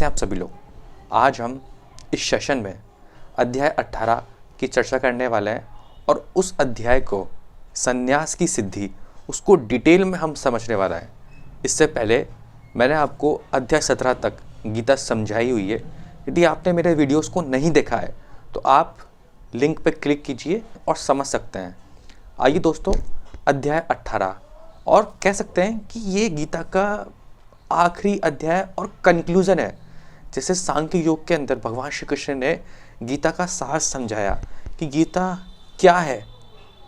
कैसे हैं आप सभी लोग। आज हम इस सेशन में अध्याय 18 की चर्चा करने वाले हैं और उस अध्याय को संन्यास की सिद्धि उसको डिटेल में हम समझने वाला है। इससे पहले मैंने आपको अध्याय 17 तक गीता समझाई हुई है। यदि आपने मेरे वीडियोस को नहीं देखा है तो आप लिंक पर क्लिक कीजिए और समझ सकते हैं। आइए दोस्तों, अध्याय 18 और कह सकते हैं कि ये गीता का आखिरी अध्याय और कंक्लूजन है। जैसे सांख्य योग के अंदर भगवान श्री कृष्ण ने गीता का सार समझाया कि गीता क्या है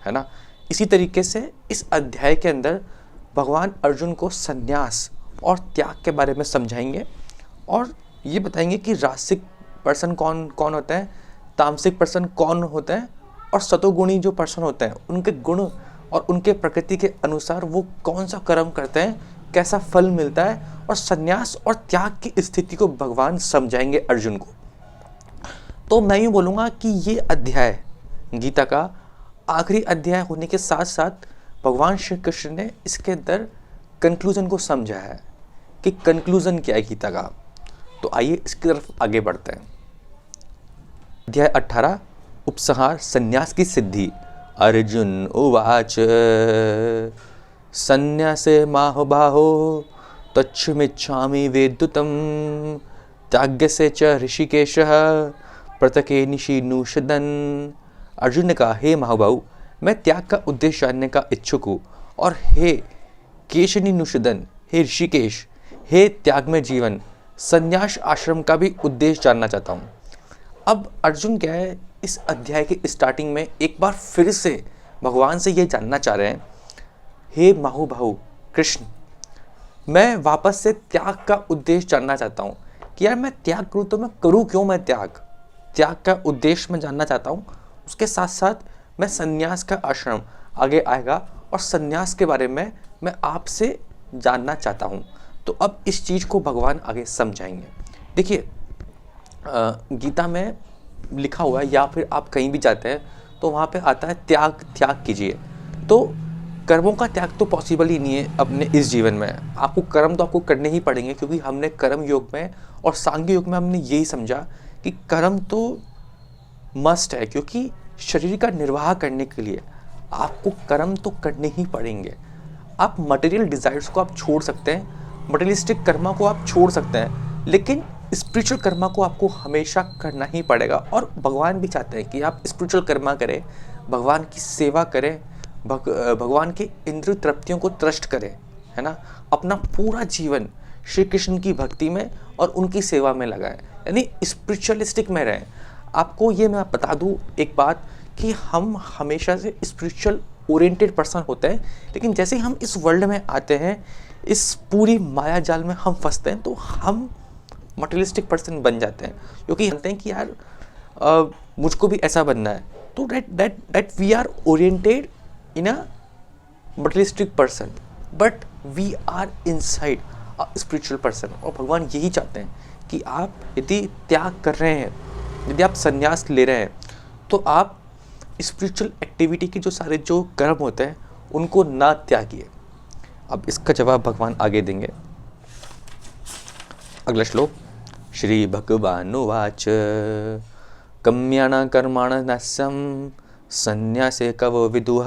ना। इसी तरीके से इस अध्याय के अंदर भगवान अर्जुन को संन्यास और त्याग के बारे में समझाएंगे और ये बताएंगे कि राजसिक पर्सन कौन कौन होते हैं, तामसिक पर्सन कौन होते हैं और सतोगुणी जो पर्सन होते हैं उनके गुण और उनके प्रकृति के अनुसार वो कौन सा कर्म करते हैं, कैसा फल मिलता है और संन्यास और त्याग की स्थिति को भगवान समझाएंगे अर्जुन को। तो मैं यूँ बोलूँगा कि ये अध्याय गीता का आखिरी अध्याय होने के साथ साथ भगवान श्री कृष्ण ने इसके अंदर कंक्लूजन को समझा है कि कंक्लूजन क्या है गीता का। तो आइए इसकी तरफ आगे बढ़ते हैं। अध्याय 18 उपसंहार संन्यास की सिद्धि। अर्जुन उवाच संन्यासे माहुबाहो तच्छमिच्छामि वेद्युतं त्याग्यसे च ऋषिकेशः प्रतके निशीनूषदन्। अर्जुन ने कहा, हे महाबाहु, मैं त्याग का उद्देश्य जानने का इच्छुक हूँ और हे केशनिनुषदन, हे ऋषिकेश, हे त्याग में जीवन, संन्यास आश्रम का भी उद्देश्य जानना चाहता हूँ। अब अर्जुन क्या है, इस अध्याय के स्टार्टिंग में एक बार फिर से भगवान से ये जानना चाह रहे हैं, हे महाबाहु कृष्ण, मैं वापस से त्याग का उद्देश्य जानना चाहता हूँ कि यार मैं त्याग करूँ तो मैं करूँ क्यों, मैं त्याग का उद्देश्य मैं जानना चाहता हूँ। उसके साथ साथ मैं संन्यास का आश्रम आगे आएगा और संन्यास के बारे में मैं आपसे जानना चाहता हूँ। तो अब इस चीज़ को भगवान आगे समझाएंगे। देखिए, गीता में लिखा हुआ है या फिर आप कहीं भी जाते हैं तो वहाँ पे आता है त्याग कीजिए। तो कर्मों का त्याग तो पॉसिबल ही नहीं है अपने इस जीवन में। आपको कर्म तो आपको करने ही पड़ेंगे, क्योंकि हमने कर्म योग में और सांख्य योग में हमने यही समझा कि कर्म तो मस्ट है, क्योंकि शरीर का निर्वाह करने के लिए आपको कर्म तो करने ही पड़ेंगे। आप मटेरियल डिज़ायर्स को आप छोड़ सकते हैं, मटेरियलिस्टिक कर्मा को आप छोड़ सकते हैं, लेकिन स्पिरिचुअल कर्मा को आपको हमेशा करना ही पड़ेगा। और भगवान भी चाहते हैं कि आप स्पिरिचुअल कर्मा करें, भगवान की सेवा करें, भगवान के इंद्रिय तृप्तियों को तृष्ट करें, है ना। अपना पूरा जीवन श्री कृष्ण की भक्ति में और उनकी सेवा में लगाएं, यानी स्पिरिचुअलिस्टिक में रहें। आपको ये मैं बता दूँ एक बात कि हम हमेशा से स्पिरिचुअल ओरिएंटेड पर्सन होते हैं, लेकिन जैसे ही हम इस वर्ल्ड में आते हैं, इस पूरी माया जाल में हम फंसते हैं, तो हम मटेरियलिस्टिक पर्सन बन जाते हैं, क्योंकि जानते हैं कि यार मुझको भी ऐसा बनना है। तो that we are oriented in a materialistic person, but we are inside a spiritual person. और भगवान यही चाहते हैं कि आप यदि त्याग कर रहे हैं, यदि आप संन्यास ले रहे हैं, तो आप स्पिरिचुअल एक्टिविटी के जो सारे जो कर्म होते हैं उनको ना त्यागिए। अब इसका जवाब भगवान आगे देंगे। अगला श्लोक। श्री भगवानुवाच कम्याण कर्माण नस्यम संन्यासे कव विदुः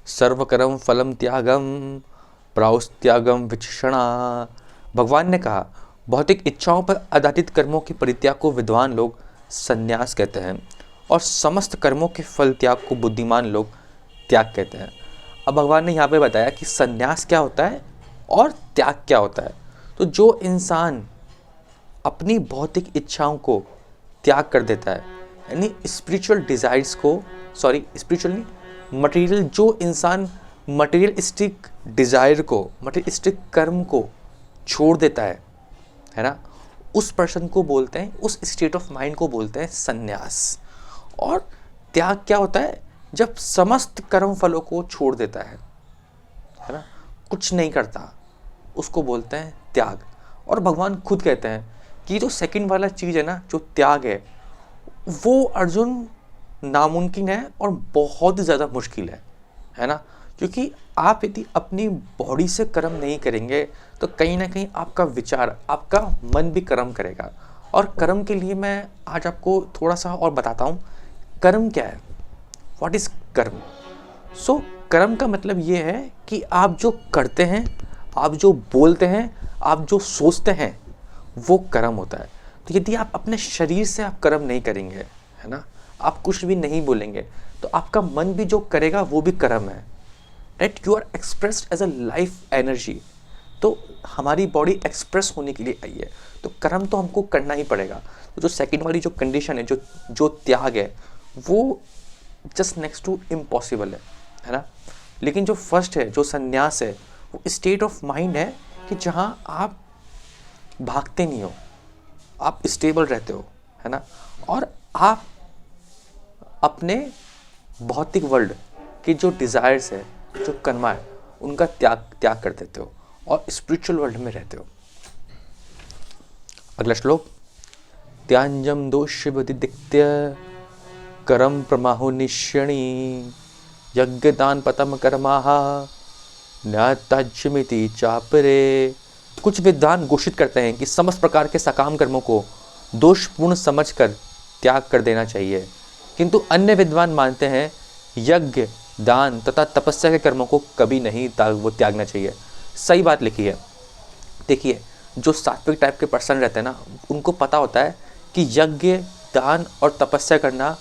सर्वकर्म फलम त्यागम प्राउस्त्यागम विचक्षणा। भगवान ने कहा, भौतिक इच्छाओं पर आधारित कर्मों के परित्याग को विद्वान लोग संन्यास कहते हैं और समस्त कर्मों के फल त्याग को बुद्धिमान लोग त्याग कहते हैं। अब भगवान ने यहाँ पे बताया कि संन्यास क्या होता है और त्याग क्या होता है। तो जो इंसान अपनी भौतिक इच्छाओं को त्याग कर देता है, यानी स्पिरिचुअल डिज़ायर्स को, स्पिरिचुअल नहीं, मटेरियल, जो इंसान मटेरियलिस्टिक डिज़ायर को, मटेरियलिस्टिक कर्म को छोड़ देता है ना, उस पर्सन को बोलते हैं, उस स्टेट ऑफ माइंड को बोलते हैं संन्यास। और त्याग क्या होता है, जब समस्त कर्म फलों को छोड़ देता है ना, कुछ नहीं करता, उसको बोलते हैं त्याग। और भगवान खुद कहते हैं कि जो सेकंड वाला चीज़ है ना, जो त्याग वो अर्जुन नामुमकिन है और बहुत ज़्यादा मुश्किल है ना। क्योंकि आप यदि अपनी बॉडी से कर्म नहीं करेंगे तो कहीं ना कहीं आपका विचार, आपका मन भी कर्म करेगा। और कर्म के लिए मैं आज आपको थोड़ा सा और बताता हूँ कर्म क्या है, व्हाट इज़ कर्म। सो कर्म का मतलब ये है कि आप जो करते हैं, आप जो बोलते हैं, आप जो सोचते हैं, वो कर्म होता है। तो यदि आप अपने शरीर से आप कर्म नहीं करेंगे, है ना, आप कुछ भी नहीं बोलेंगे, तो आपका मन भी जो करेगा वो भी कर्म है। Right, you are expressed as a life energy. तो हमारी बॉडी एक्सप्रेस होने के लिए आई है, तो कर्म तो हमको करना ही पड़ेगा। तो जो सेकंड वाली जो कंडीशन है, जो त्याग है, वो जस्ट नेक्स्ट टू इम्पॉसिबल है ना। लेकिन जो फर्स्ट है, जो संन्यास है, वो स्टेट ऑफ माइंड है कि जहाँ आप भागते नहीं हो, आप स्टेबल रहते हो, है ना, और आप अपने भौतिक वर्ल्ड के जो डिज़ायर्स है, जो कर्मा है, उनका त्याग कर देते हो और स्पिरिचुअल वर्ल्ड में रहते हो। अगला श्लोक, त्याज्यम दोषवदिदिक्त्य करम प्रमाहो निश्यणी यज्ञदान पतम कर्माः न्यात्याज्यमिति चापरे। कुछ विद्वान घोषित करते हैं कि समस्त प्रकार के सकाम कर्मों को दोषपूर्ण समझकर त्याग कर देना चाहिए, किंतु अन्य विद्वान मानते हैं यज्ञ, दान तथा तपस्या के कर्मों को कभी नहीं त्यागना चाहिए। सही बात लिखी है। देखिए, जो सात्विक टाइप के पर्सन रहते हैं ना, उनको पता होता है कि यज्ञ, दान और तपस्या करना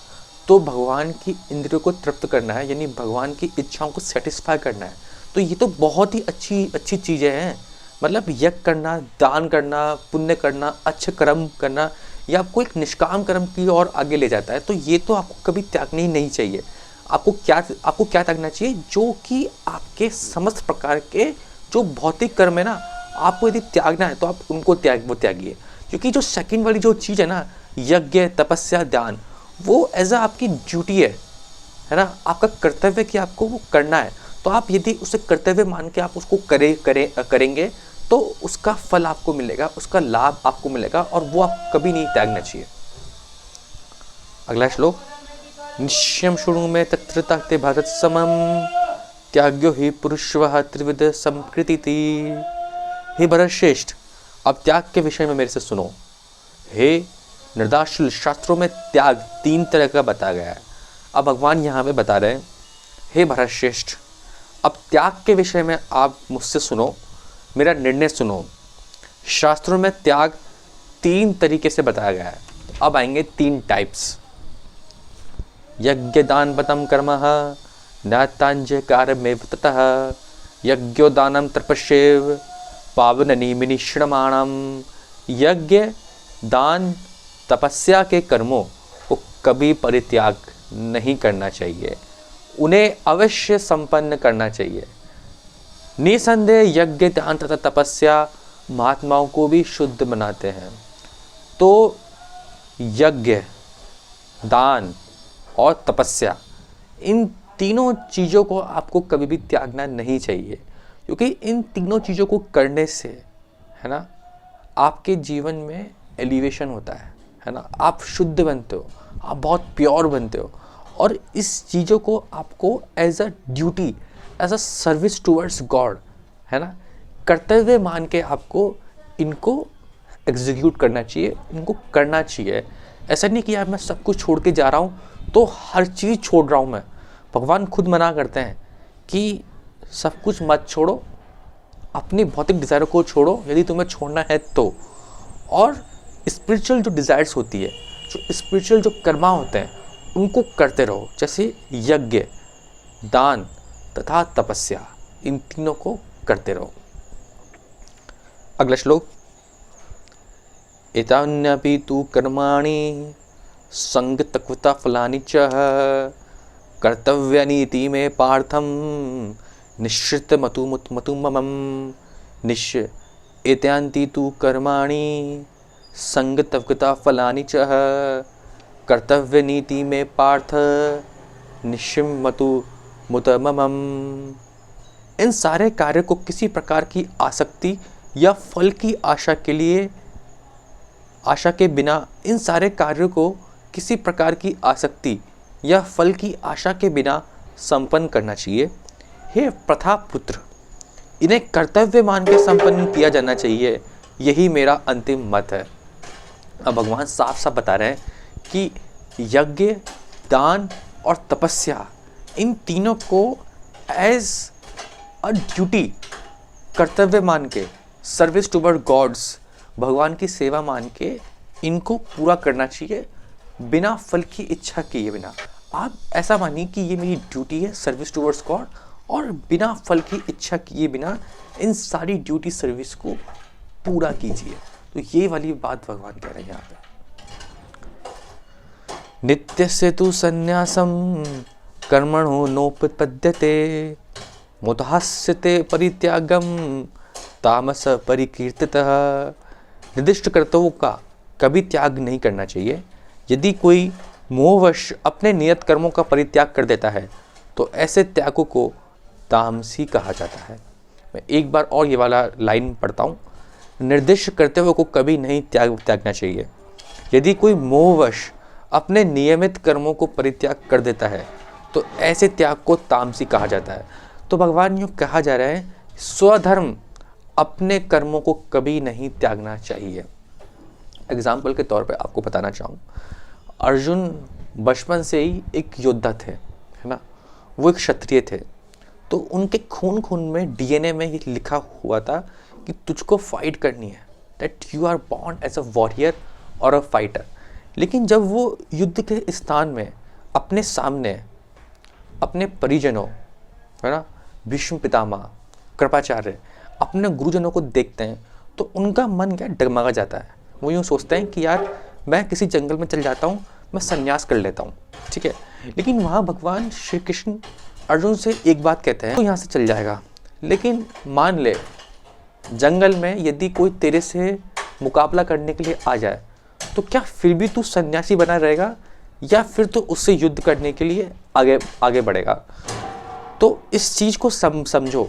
तो भगवान की इंद्रियों को तृप्त करना है, यानी भगवान की इच्छाओं को सेटिस्फाई करना है। तो ये तो बहुत ही अच्छी चीज़ें हैं। मतलब यज्ञ करना, दान करना, पुण्य करना, अच्छे कर्म करना, ये आपको एक निष्काम कर्म की ओर आगे ले जाता है। तो ये तो आपको कभी त्यागना ही नहीं चाहिए। आपको क्या त्यागना चाहिए? जो कि आपके समस्त प्रकार के जो भौतिक कर्म है ना, आपको यदि त्यागना है तो आप उनको त्यागिए। क्योंकि जो सेकंड वाली जो चीज़ है ना, यज्ञ, तपस्या, दान, वो एज अ आपकी ड्यूटी है ना, आपका कर्तव्य कि आपको वो करना है। तो आप यदि उसे कर्तव्य मान के आप उसको करेंगे तो उसका फल आपको मिलेगा, उसका लाभ आपको मिलेगा, और वो आप कभी नहीं त्यागना चाहिए। अगला श्लोक, निश्चयम शृणु मे तत्र ताक्ते भारत समम त्याग्यो हि पुरुषवः त्रिविध संकृतिति। हे भरत श्रेष्ठ, अब त्याग के विषय में मेरे से सुनो। हे निर्दाक्षिण्य, शास्त्रों में त्याग 3 तरह का बताया गया है। अब भगवान यहाँ पे बता रहे हैं, हे भरत श्रेष्ठ, अब त्याग के विषय में आप मुझसे सुनो, मेरा निर्णय सुनो। शास्त्रों में त्याग 3 तरीके से बताया गया है। तो अब आएंगे 3 टाइप्स। यज्ञ दान पतम कर्मः न्यात्याज्य कार्यमेव ततः यज्ञोदानं तपस्यैव पावननि विनिश्रमाणम। यज्ञ, दान, तपस्या के कर्मों को कभी परित्याग नहीं करना चाहिए, उन्हें अवश्य संपन्न करना चाहिए। निसंदेह यज्ञ, दान तथा तपस्या महात्माओं को भी शुद्ध बनाते हैं। तो यज्ञ, दान और तपस्या, इन तीनों चीज़ों को आपको कभी भी त्यागना नहीं चाहिए, क्योंकि इन तीनों चीज़ों को करने से, है ना, आपके जीवन में एलिवेशन होता है ना, आप शुद्ध बनते हो, आप बहुत प्योर बनते हो, और इस चीज़ों को आपको as a duty, as a service towards God, है ना, कर्तव्य मान के आपको इनको एग्जीक्यूट करना चाहिए, इनको करना चाहिए। ऐसा नहीं कि यार मैं सब कुछ छोड़ के जा रहा हूँ तो हर चीज़ छोड़ रहा हूँ मैं। भगवान खुद मना करते हैं कि सब कुछ मत छोड़ो, अपनी भौतिक डिज़ायर को छोड़ो यदि तुम्हें छोड़ना है तो, और स्पिरिचुअल जो डिज़ायर्स होती है, जो स्पिरिचुअल जो कर्मा होते हैं, उनको करते रहो। जैसे यज्ञ, दान तथा तपस्या, इन तीनों को करते रहो। अगला श्लोक, एतान्यपि तु कर्माणि संगतक्वता फलानि च कर्तव्यानीति मे पार्थम निश्चित मतु ममम। एतान्ति तु कर्माणि संगतक्वता फलानि च कर्तव्यनीति मे पार्थ निश्चिम मुत ममम। इन सारे कार्य को किसी प्रकार की आसक्ति या फल की आशा के बिना, इन सारे कार्यों को किसी प्रकार की आसक्ति या फल की आशा के बिना संपन्न करना चाहिए। हे प्रथा पुत्र, इन्हें कर्तव्य मान के संपन्न किया जाना चाहिए, यही मेरा अंतिम मत है। अब भगवान साफ साफ बता रहे हैं कि यज्ञ, दान और तपस्या, इन तीनों को एज अ ड्यूटी, कर्तव्य मान के, सर्विस टूवर्ड गॉड्स, भगवान की सेवा मान के इनको पूरा करना चाहिए, बिना फल की इच्छा किए बिना। आप ऐसा मानिए कि ये मेरी ड्यूटी है, सर्विस टूवर्ड्स गॉड, और बिना फल की इच्छा किए बिना इन सारी ड्यूटी सर्विस को पूरा कीजिए। तो ये वाली बात भगवान कह रहे हैं यहाँ पे। नित्यस्य तु संन्यासम कर्मणो नोपपद्यते मुदास्यते परित्यागम तामस परिकीर्तितः। निर्दिष्ट कर्तव्यों का कभी त्याग नहीं करना चाहिए। यदि कोई मोहवश अपने नियत कर्मों का परित्याग कर देता है तो ऐसे त्यागों को तामसी कहा जाता है। मैं एक बार और ये वाला लाइन पढ़ता हूँ। निर्दिष्ट कर्तव्यों को कभी नहीं त्यागना चाहिए। यदि कोई मोहवश अपने नियमित कर्मों को परित्याग कर देता है तो ऐसे त्याग को तामसी कहा जाता है। तो भगवान यूँ कहा जा रहा है, स्वधर्म, अपने कर्मों को कभी नहीं त्यागना चाहिए। एग्जाम्पल के तौर पे आपको बताना चाहूँ, अर्जुन बचपन से ही एक योद्धा थे, है ना, वो एक क्षत्रिय थे। तो उनके खून खून में, डीएनए में ये लिखा हुआ था कि तुझको फाइट करनी है, that you are born as a warrior और अ फाइटर। लेकिन जब वो युद्ध के स्थान में अपने सामने अपने परिजनों, है ना, भीष्म पितामह, कृपाचार्य, अपने गुरुजनों को देखते हैं तो उनका मन क्या डगमगा जाता है। वो यूँ सोचते हैं कि यार मैं किसी जंगल में चल जाता हूँ, मैं संन्यास कर लेता हूँ, ठीक है। लेकिन वहाँ भगवान श्री कृष्ण अर्जुन से एक बात कहते हैं, तो यहाँ से चल जाएगा, लेकिन मान ले जंगल में यदि कोई तेरे से मुकाबला करने के लिए आ जाए तो क्या फिर भी तू सन्यासी बना रहेगा या फिर तो उससे युद्ध करने के लिए आगे बढ़ेगा। तो इस चीज़ को समझो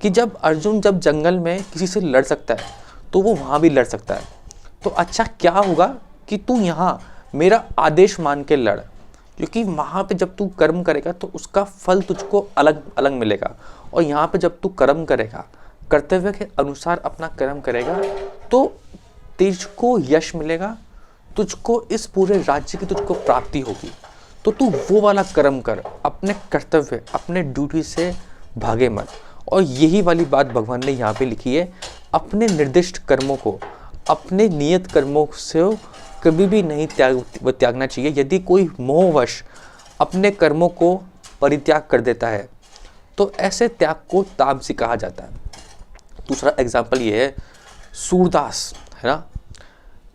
कि जब अर्जुन जब जंगल में किसी से लड़ सकता है तो वो वहाँ भी लड़ सकता है। तो अच्छा क्या होगा कि तू यहाँ मेरा आदेश मान के लड़, क्योंकि वहाँ पे जब तू कर्म करेगा तो उसका फल तुझको अलग अलग मिलेगा, और यहाँ पे जब तू कर्म करेगा, कर्तव्य के अनुसार अपना कर्म करेगा, तो तुझको यश मिलेगा, तुझको इस पूरे राज्य की तुझको प्राप्ति होगी। तो तू वो वाला कर्म कर, अपने कर्तव्य, अपने ड्यूटी से भागे मत। और यही वाली बात भगवान ने यहाँ पे लिखी है, अपने निर्दिष्ट कर्मों को, अपने नियत कर्मों से कभी भी नहीं त्यागना चाहिए। यदि कोई मोहवश अपने कर्मों को परित्याग कर देता है तो ऐसे त्याग को तामसी कहा जाता है। दूसरा एग्जाम्पल ये है, सूरदास, है ना,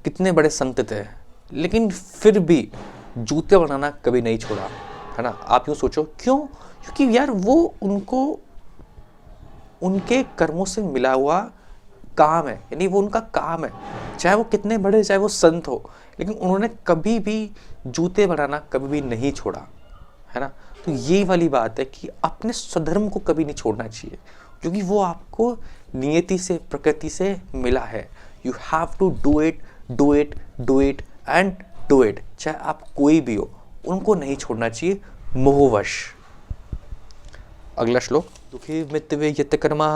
कितने बड़े संत थे लेकिन फिर भी जूते बनाना कभी नहीं छोड़ा, है ना। आप यूँ सोचो क्यों? क्योंकि यार वो उनको उनके कर्मों से मिला हुआ काम है, यानी वो उनका काम है। चाहे वो कितने बड़े, चाहे वो संत हो, लेकिन उन्होंने कभी भी जूते बनाना कभी भी नहीं छोड़ा, है ना। तो ये वाली बात है कि अपने स्वधर्म को कभी नहीं छोड़ना चाहिए, क्योंकि वो आपको नियति से, प्रकृति से मिला है। You have to do it, do it, do it and do it. चाहे आप कोई भी हो, उनको नहीं छोड़ना चाहिए मोहवश। अगला श्लोक, दुखी मित्तवे यत कर्मा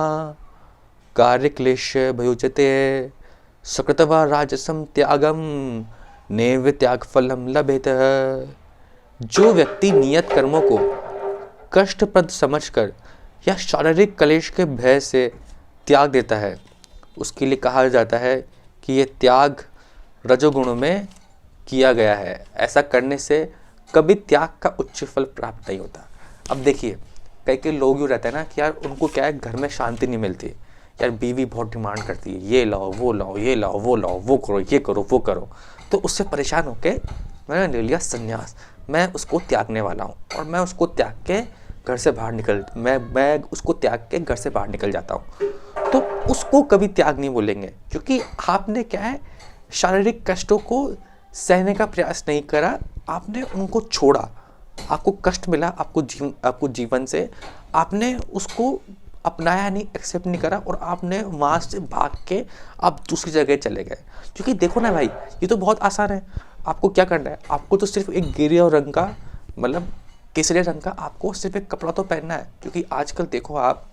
कार्य क्लेश भयोजते सकृतवा राजसम त्यागम नैव त्याग फलम लभेत। जो व्यक्ति नियत कर्मों को कष्टप्रद समझकर या शारीरिक क्लेश के भय से त्याग देता है, उसके लिए कहा जाता है कि यह त्याग रजोगुण में किया गया है। ऐसा करने से कभी त्याग का उच्च फल प्राप्त नहीं होता। अब देखिए, कई लोग यूँ रहते हैं ना कि यार उनको क्या है, घर में शांति नहीं मिलती, यार बीवी बहुत डिमांड करती है, ये लाओ वो लाओ, ये लाओ वो लाओ, वो करो, ये करो, वो करो। तो उससे परेशान होके मैंने ले लिया संन्यास, मैं उसको त्यागने वाला हूँ, और मैं उसको त्याग के घर से बाहर मैं उसको त्याग के घर से बाहर निकल जाता हूँ। तो उसको कभी त्याग नहीं बोलेंगे, क्योंकि आपने क्या है, शारीरिक कष्टों को सहने का प्रयास नहीं करा, आपने उनको छोड़ा। आपको कष्ट मिला, आपको जीवन से, आपने उसको अपनाया नहीं, एक्सेप्ट नहीं करा, और आपने वहाँ से भाग के आप दूसरी जगह चले गए। क्योंकि देखो ना भाई, ये तो बहुत आसान है। आपको क्या करना है, आपको तो सिर्फ एक गेरुआ रंग का, मतलब केसरिया रंग का, आपको सिर्फ एक कपड़ा तो पहनना है। क्योंकि आजकल देखो आप,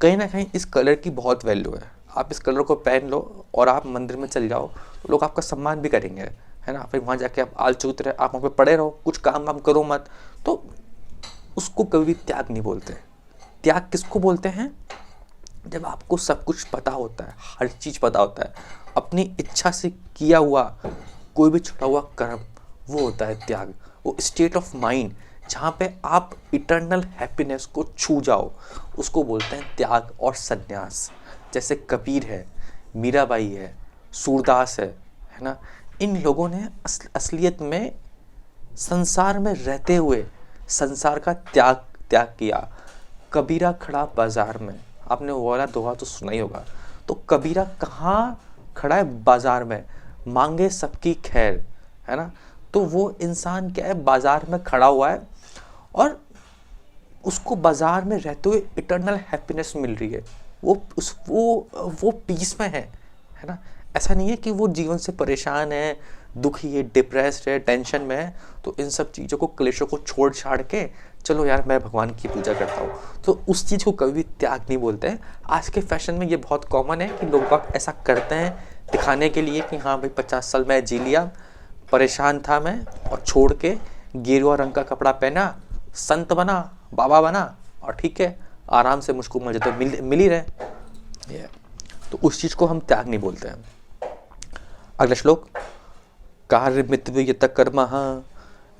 कहीं ना कहीं इस कलर की बहुत वैल्यू है। आप इस कलर को पहन लो और आप मंदिर में चल जाओ तो लोग आपका सम्मान भी करेंगे, है ना। फिर वहाँ जाके आप आलचूत रहे, आप वहाँ पे पड़े रहो, कुछ काम वाम करो मत, तो उसको कभी भी त्याग नहीं बोलते। त्याग किसको बोलते हैं? जब आपको सब कुछ पता होता है, हर चीज़ पता होता है, अपनी इच्छा से किया हुआ कोई भी छुटा हुआ कर्म, वो होता है त्याग। वो स्टेट ऑफ माइंड जहाँ पे आप इटर्नल हैप्पीनेस को छू जाओ, उसको बोलते हैं त्याग और संन्यास। जैसे कबीर है, मीराबाई है, सूरदास है ना। इन लोगों ने असलियत में संसार में रहते हुए संसार का त्याग किया। कबीरा खड़ा बाजार में, आपने वो वाला दोहा तो सुना ही होगा। तो कबीरा कहाँ खड़ा है? बाजार में, मांगे सबकी खैर, है ना। तो वो इंसान क्या है? बाजार में खड़ा हुआ है और उसको बाजार में रहते हुए इटर्नल हैप्पीनेस मिल रही है। वो पीस में है ना। ऐसा नहीं है कि वो जीवन से परेशान है, दुखी है, डिप्रेस्ड है, टेंशन में है, तो इन सब चीज़ों को, क्लेशों को छोड़ छाड़ के चलो यार मैं भगवान की पूजा करता हूँ, तो उस चीज़ को कभी भी त्याग नहीं बोलते हैं। आज के फैशन में ये बहुत कॉमन है कि लोग बाग ऐसा करते हैं दिखाने के लिए कि हाँ भाई 50 साल मैं जी लिया, परेशान था मैं, और छोड़ के गेरुआ रंग का कपड़ा पहना, संत बना, बाबा बना, और ठीक है आराम से मुझको मजे तो मिल ही रहे। तो उस चीज़ को हम त्याग नहीं बोलते हैं। अगला श्लोक, कार्यमित्व यत कर्मः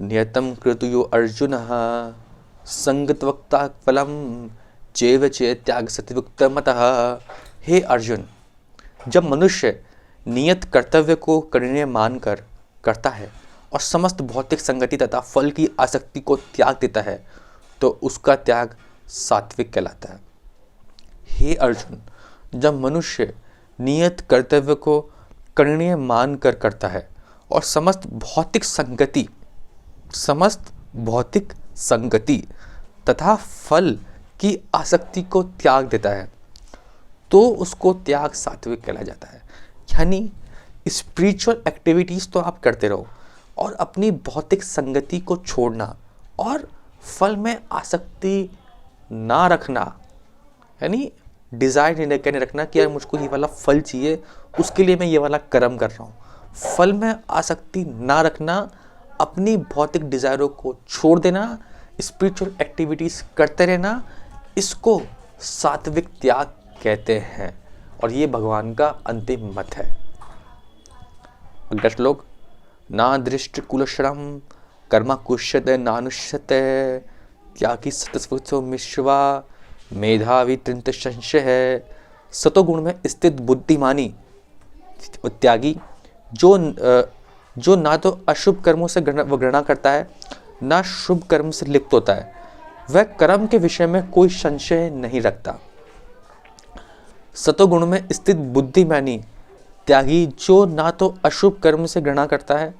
नियतं क्रतुयो अर्जुनः संगतवक्ता फलम चैव चेत्याग सत्युक्तमतः। हे अर्जुन, जब मनुष्य नियत कर्तव्य को करणीय मानकर करता है और समस्त भौतिक संगति तथा फल की आसक्ति को त्याग देता है तो उसका त्याग सात्विक कहलाता है। हे अर्जुन, जब मनुष्य नियत कर्तव्य को करणीय मानकर करता है और समस्त भौतिक संगति तथा फल की आसक्ति को त्याग देता है तो उसको त्याग सात्विक कहला जाता है। यानी स्पिरिचुअल एक्टिविटीज़ तो आप करते रहो और अपनी भौतिक संगति को छोड़ना और फल में आसक्ति ना रखना, यानी डिज़ायर नहीं रखना कि यार मुझको ये वाला फल चाहिए, उसके लिए मैं ये वाला कर्म कर रहा हूँ। फल में आसक्ति ना रखना, अपनी भौतिक डिज़ायरों को छोड़ देना, स्पिरिचुअल एक्टिविटीज़ करते रहना, इसको सात्विक त्याग कहते हैं और ये भगवान का अंतिम मत है। अगला श्लोक, ना दृष्ट कुलश्रम कर्मा कुष्यते नानुष्यते त्यागी सतस्वतो मिश्वा मेधावी त्रिंत संशय है। सतोगुण में स्थित बुद्धिमानी त्यागी जो ना तो अशुभ कर्मों से घृणा करता है ना शुभ कर्म से लिप्त होता है, वह कर्म के विषय में कोई संशय नहीं रखता। सतोगुण में स्थित बुद्धिमानी त्यागी जो ना तो अशुभ कर्म से घृणा करता है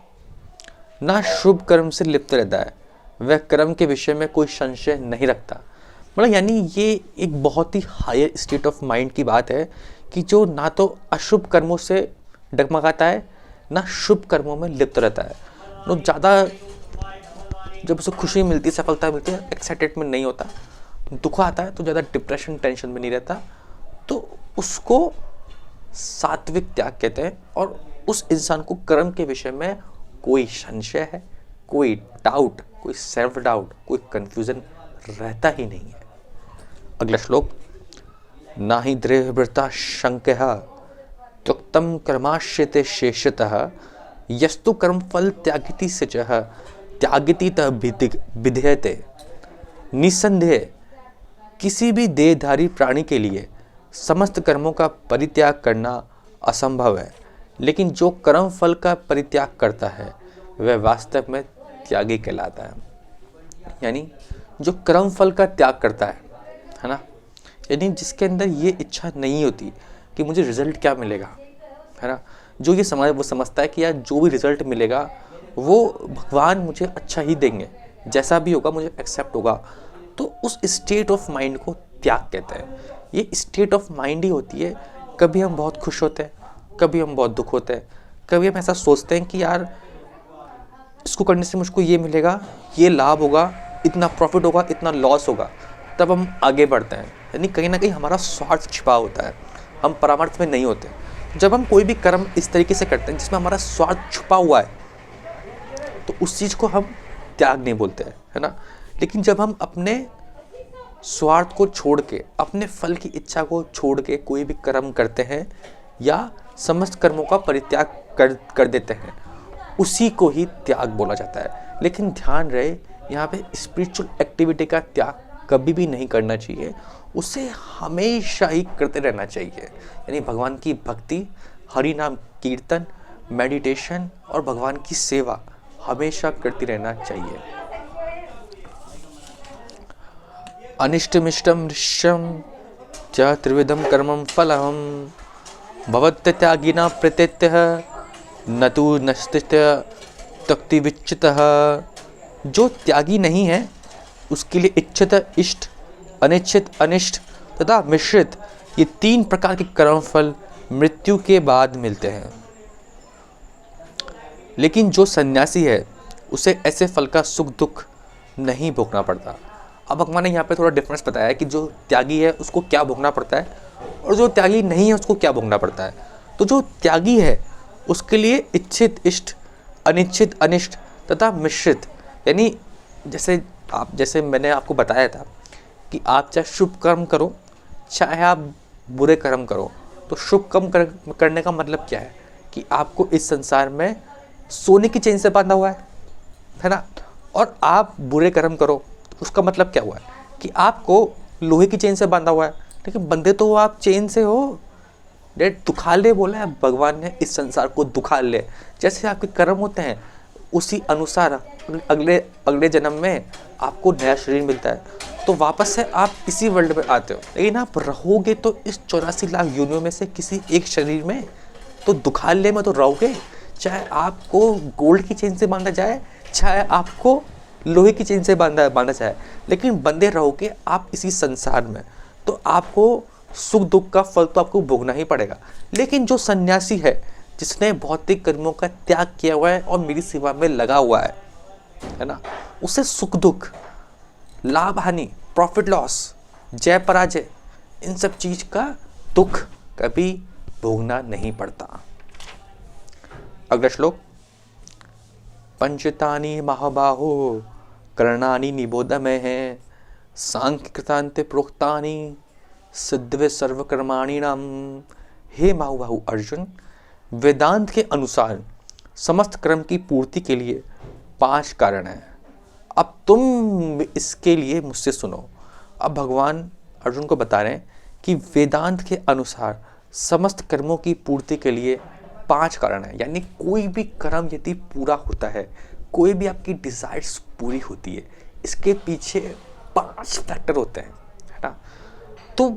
ना शुभ कर्म से लिप्त रहता है, वह कर्म के विषय में कोई संशय नहीं रखता। मतलब यानी ये एक बहुत ही हायर स्टेट ऑफ माइंड की बात है कि जो ना तो अशुभ कर्मों से डगमगाता है ना शुभ कर्मों में लिप्त रहता है। तो ज़्यादा जब उसे खुशी मिलती है, सफलता मिलती है, एक्साइटेडमेंट नहीं होता, दुख आता है तो ज़्यादा डिप्रेशन टेंशन में नहीं रहता, तो उसको सात्विक त्याग कहते हैं। और उस इंसान को कर्म के विषय में कोई संशय है, कोई डाउट, कोई सेल्फ डाउट, कोई कंफ्यूजन रहता ही नहीं है। अगला श्लोक, ना ही दृढ़व्रता शंकः त्युक्तम कर्माश्रिते शेषतः यस्तु कर्मफल त्यागिति सचः त्यागिति तः विधेयते। निसंदेह किसी भी देहधारी प्राणी के लिए समस्त कर्मों का परित्याग करना असंभव है, लेकिन जो कर्म फल का परित्याग करता है वह वास्तव में त्यागी कहलाता है। यानी जो कर्म फल का त्याग करता है ना, यानी जिसके अंदर ये इच्छा नहीं होती कि मुझे रिजल्ट क्या मिलेगा, है ना, जो ये वो समझता है कि यार जो भी रिजल्ट मिलेगा वो भगवान मुझे अच्छा ही देंगे, जैसा भी होगा मुझे एक्सेप्ट होगा, तो उस स्टेट ऑफ माइंड को त्याग कहते हैं। ये स्टेट ऑफ माइंड ही होती है। कभी हम बहुत खुश होते हैं, कभी हम बहुत दुख होते हैं, कभी हम ऐसा सोचते हैं कि यार इसको करने से मुझको ये मिलेगा, ये लाभ होगा, इतना प्रॉफिट होगा, इतना लॉस होगा, तब हम आगे बढ़ते हैं। यानी कहीं ना कहीं हमारा स्वार्थ छिपा होता है, हम परमार्थ में नहीं होते। जब हम कोई भी कर्म इस तरीके से करते हैं जिसमें हमारा स्वार्थ छुपा हुआ है, तो उस चीज़ को हम त्याग नहीं बोलते हैं, है ना। लेकिन जब हम अपने स्वार्थ को छोड़ के, अपने फल की इच्छा को छोड़ के कोई भी कर्म करते हैं या समस्त कर्मों का परित्याग कर देते हैं, उसी को ही त्याग बोला जाता है। लेकिन ध्यान रहे, यहाँ पे स्पिरिचुअल एक्टिविटी का त्याग कभी भी नहीं करना चाहिए, उसे हमेशा ही करते रहना चाहिए। यानी भगवान की भक्ति, हरि नाम कीर्तन, मेडिटेशन और भगवान की सेवा हमेशा करती रहना चाहिए। अनिष्टमिष्टम ऋष्यम च त्रिविधम कर्मम फलम भवत्यत्यागिना प्रत्यत्यः न तु नस्तित्य तक्ति विच्युतः। जो त्यागी नहीं है उसके लिए इच्छित इष्ट, अनिच्छित अनिष्ट तथा मिश्रित, ये 3 प्रकार के कर्मफल मृत्यु के बाद मिलते हैं। लेकिन जो सन्यासी है उसे ऐसे फल का सुख दुख नहीं भोगना पड़ता। अब भगवान ने यहाँ पे थोड़ा डिफरेंस बताया है कि जो त्यागी है उसको क्या भोगना पड़ता है और जो त्यागी नहीं है उसको क्या भोगना पड़ता है। तो जो त्यागी है उसके लिए इच्छित इष्ट, अनिच्छित अनिष्ट तथा मिश्रित, यानी जैसे मैंने आपको बताया था कि आप चाहे शुभ कर्म करो चाहे आप बुरे कर्म करो, तो शुभ कर्म करने का मतलब क्या है कि आपको इस संसार में सोने की चेन से बांधा हुआ है ना। और आप बुरे कर्म करो तो उसका मतलब क्या हुआ है कि आपको लोहे की चेन से बांधा हुआ है, लेकिन बंधे तो आप चेन से हो। डेट दुखाले बोला है भगवान ने, इस संसार को दुखाले। जैसे आपके कर्म होते हैं उसी अनुसार अगले जन्म में आपको नया शरीर मिलता है, तो वापस से आप इसी वर्ल्ड में आते हो। लेकिन आप रहोगे तो इस 84 लाख योनियों में से किसी एक शरीर में, तो दुखाले में तो रहोगे। चाहे आपको गोल्ड की चेन से बांधा जाए, चाहे आपको लोहे की चेन से बांधा जाए, लेकिन बंधे रहोगे आप इसी संसार में, तो आपको सुख दुख का फल तो आपको भोगना ही पड़ेगा। लेकिन जो सन्यासी है जिसने भौतिक कर्मों का त्याग किया हुआ है और मेरी सेवा में लगा हुआ है ना, उसे सुख दुख, लाभ हानि, प्रॉफिट लॉस, जय पराजय, इन सब चीज का दुख कभी भोगना नहीं पड़ता। अगला श्लोक, पंचतानि महाबाहो कर्णानि निबोध में है, सांख्य कृतांते प्रोक्तानि सिद्धवे सर्वकर्माणि नाम। हे महाबाहु अर्जुन, वेदांत के अनुसार समस्त कर्म की पूर्ति के लिए 5 कारण हैं। अब तुम इसके लिए मुझसे सुनो। अब भगवान अर्जुन को बता रहे हैं कि वेदांत के अनुसार समस्त कर्मों की पूर्ति के लिए 5 कारण हैं। यानी कोई भी कर्म यदि पूरा होता है, कोई भी आपकी डिजायर्स पूरी होती है, इसके पीछे 5 फैक्टर होते हैं, है ना। तो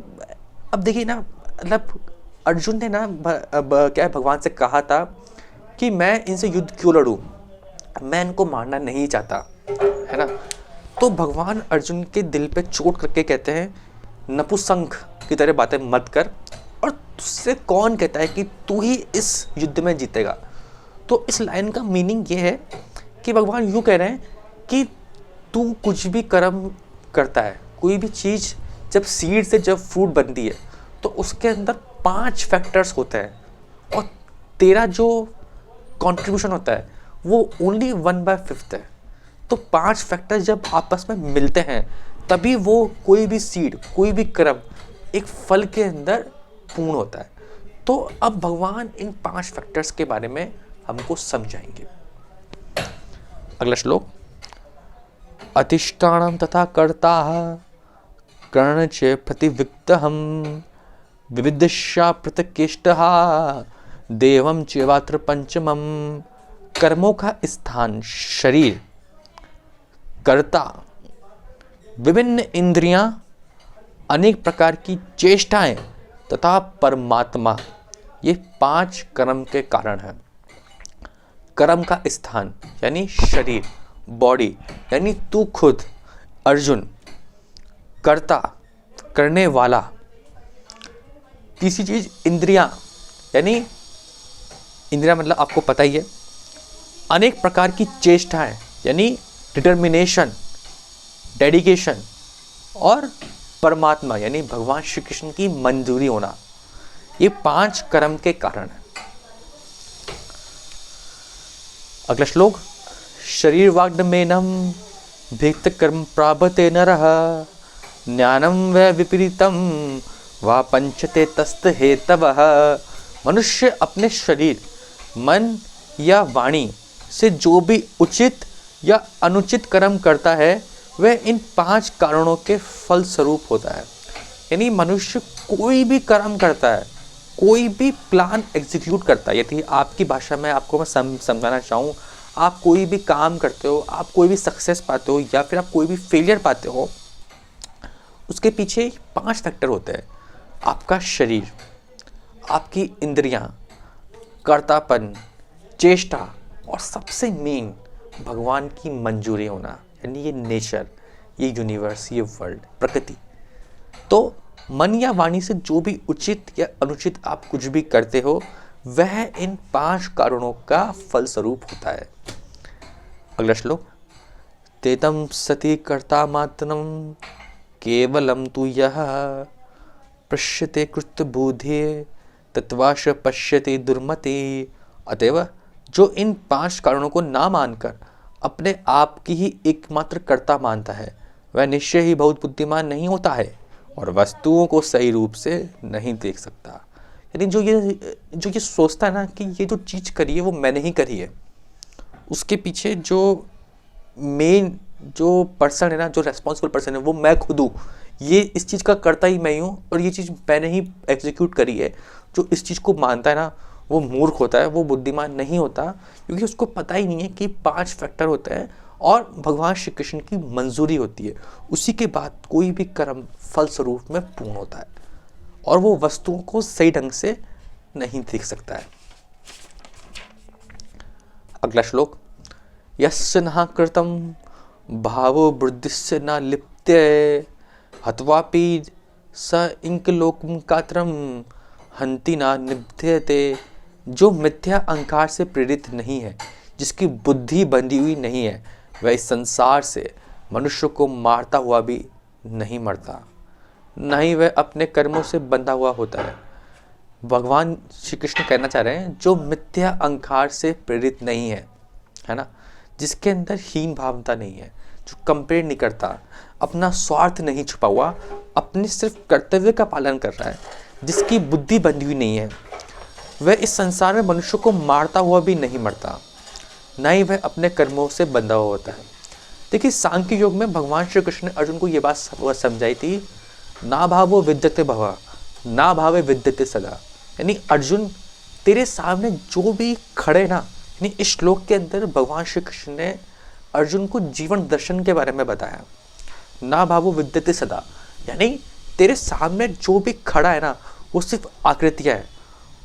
अब देखिए ना, मतलब अर्जुन ने ना क्या भगवान से कहा था कि मैं इनसे युद्ध क्यों लड़ूं, मैं इनको मारना नहीं चाहता, है ना। तो भगवान अर्जुन के दिल पे चोट करके कहते हैं, नपुंसक की तरह बातें मत कर, और तुझसे कौन कहता है कि तू ही इस युद्ध में जीतेगा। तो इस लाइन का मीनिंग ये है कि भगवान यूँ कह रहे हैं कि तू कुछ भी कर्म करता है, कोई भी चीज़ जब सीड से जब फ्रूट बनती है तो उसके अंदर 5 फैक्टर्स होते हैं, और तेरा जो कंट्रीब्यूशन होता है वो ओनली 1/5 है। तो 5 फैक्टर्स जब आपस में मिलते हैं तभी वो कोई भी सीड, कोई भी कर्म एक फल के अंदर पूर्ण होता है। तो अब भगवान इन 5 फैक्टर्स के बारे में हमको समझाएंगे। अगला श्लोक, अधिष्ठानम तथा कर्ता कर्ण च प्रतिविक्तहम विविधस्या पृथक्केष्टः देवम चेवात्र पंचमम। कर्मों का स्थान शरीर, कर्ता, विभिन्न इंद्रियां, अनेक प्रकार की चेष्टाएं तथा परमात्मा, ये 5 कर्म के कारण हैं। कर्म का स्थान यानी शरीर, बॉडी, यानी तू खुद अर्जुन, कर्ता, करने वाला। तीसरी चीज इंद्रियां, यानी इंद्रियां मतलब आपको पता ही है, अनेक प्रकार की चेष्टाएं यानी डिटर्मिनेशन, डेडिकेशन, और परमात्मा यानी भगवान श्री कृष्ण की मंजूरी होना, ये 5 कर्म के कारण है। अगला श्लोक, शरीर वाग्नमेनम भीक्त कर्म प्रापते नरः ज्ञानम व विपरीतम वा पंचते तस्त हेतवः। मनुष्य अपने शरीर, मन या वाणी से जो भी उचित या अनुचित कर्म करता है वह इन 5 कारणों के फल स्वरूप होता है। यानी मनुष्य कोई भी कर्म करता है, कोई भी प्लान एग्जीक्यूट करता है, यदि आपकी भाषा में आपको मैं समझाना चाहूँ, आप कोई भी काम करते हो, आप कोई भी सक्सेस पाते हो या फिर आप कोई भी फेलियर पाते हो, उसके पीछे 5 फैक्टर होते हैं। आपका शरीर, आपकी इंद्रियां, कर्तापन, चेष्टा और सबसे मेन भगवान की मंजूरी होना, यानी ये नेचर, ये यूनिवर्स, ये वर्ल्ड, प्रकृति। तो मन या वाणी से जो भी उचित या अनुचित आप कुछ भी करते हो वह इन 5 कारणों का फल स्वरूप होता है। अगला श्लोक, तेतम सति कर्ता मात्रम केवलम तु यः पश्यते कृत बुद्धि तत्वाश पश्यति दुर्मति। अतएव जो इन 5 कारणों को ना मानकर अपने आप की ही एकमात्र कर्ता मानता है वह निश्चय ही बहुत बुद्धिमान नहीं होता है और वस्तुओं को सही रूप से नहीं देख सकता। यानी जो ये सोचता है ना कि ये जो चीज़ करी है वो मैंने ही करी है, उसके पीछे जो मेन जो पर्सन है ना, जो रेस्पॉन्सिबल पर्सन है वो मैं खुद हूँ, ये इस चीज़ का करता ही मैं हूँ और ये चीज़ मैंने ही एग्जीक्यूट करी है। जो इस चीज़ को मानता है ना वो मूर्ख होता है, वो बुद्धिमान नहीं होता, क्योंकि उसको पता ही नहीं है कि 5 फैक्टर होते हैं और भगवान श्री कृष्ण की मंजूरी होती है। उसी के बाद कोई भी कर्म फल स्वरूप में पूर्ण होता है और वो वस्तुओं को सही ढंग से नहीं देख सकता है। अगला श्लोक, यस्य न कृतं भावो बुद्धिस्य न लिप्यते हत्वापि स इंकलोकं कात्रं हन्ति न निबध्यते। जो मिथ्या अहंकार से प्रेरित नहीं है, जिसकी बुद्धि बंधी हुई नहीं है, वह इस संसार से मनुष्य को मारता हुआ भी नहीं मरता, न ही वह अपने कर्मों से बंधा हुआ होता है। भगवान श्री कृष्ण कहना चाह रहे हैं जो मिथ्या अहंकार से प्रेरित नहीं है, है ना, जिसके अंदर हीन भावना नहीं है, जो कंपेयर नहीं करता, अपना स्वार्थ नहीं छुपा हुआ, अपने सिर्फ कर्तव्य का पालन कर रहा है, जिसकी बुद्धि बंधी हुई नहीं है, वह इस संसार में मनुष्य को मारता हुआ भी नहीं मरता, न ही वह अपने कर्मों से बंधा हुआ होता है। देखिए सांख्य योग में भगवान श्री कृष्ण ने अर्जुन को ये बात समझाई थी, ना भावो विद्यते भव ना भावे विद्यते सदा। यानी अर्जुन तेरे सामने जो भी खड़े ना, यानी इस श्लोक के अंदर भगवान श्री कृष्ण ने अर्जुन को जीवन दर्शन के बारे में बताया। ना भावो विद्यते सदा यानी तेरे सामने जो भी खड़ा है ना वो सिर्फ आकृतियाँ है,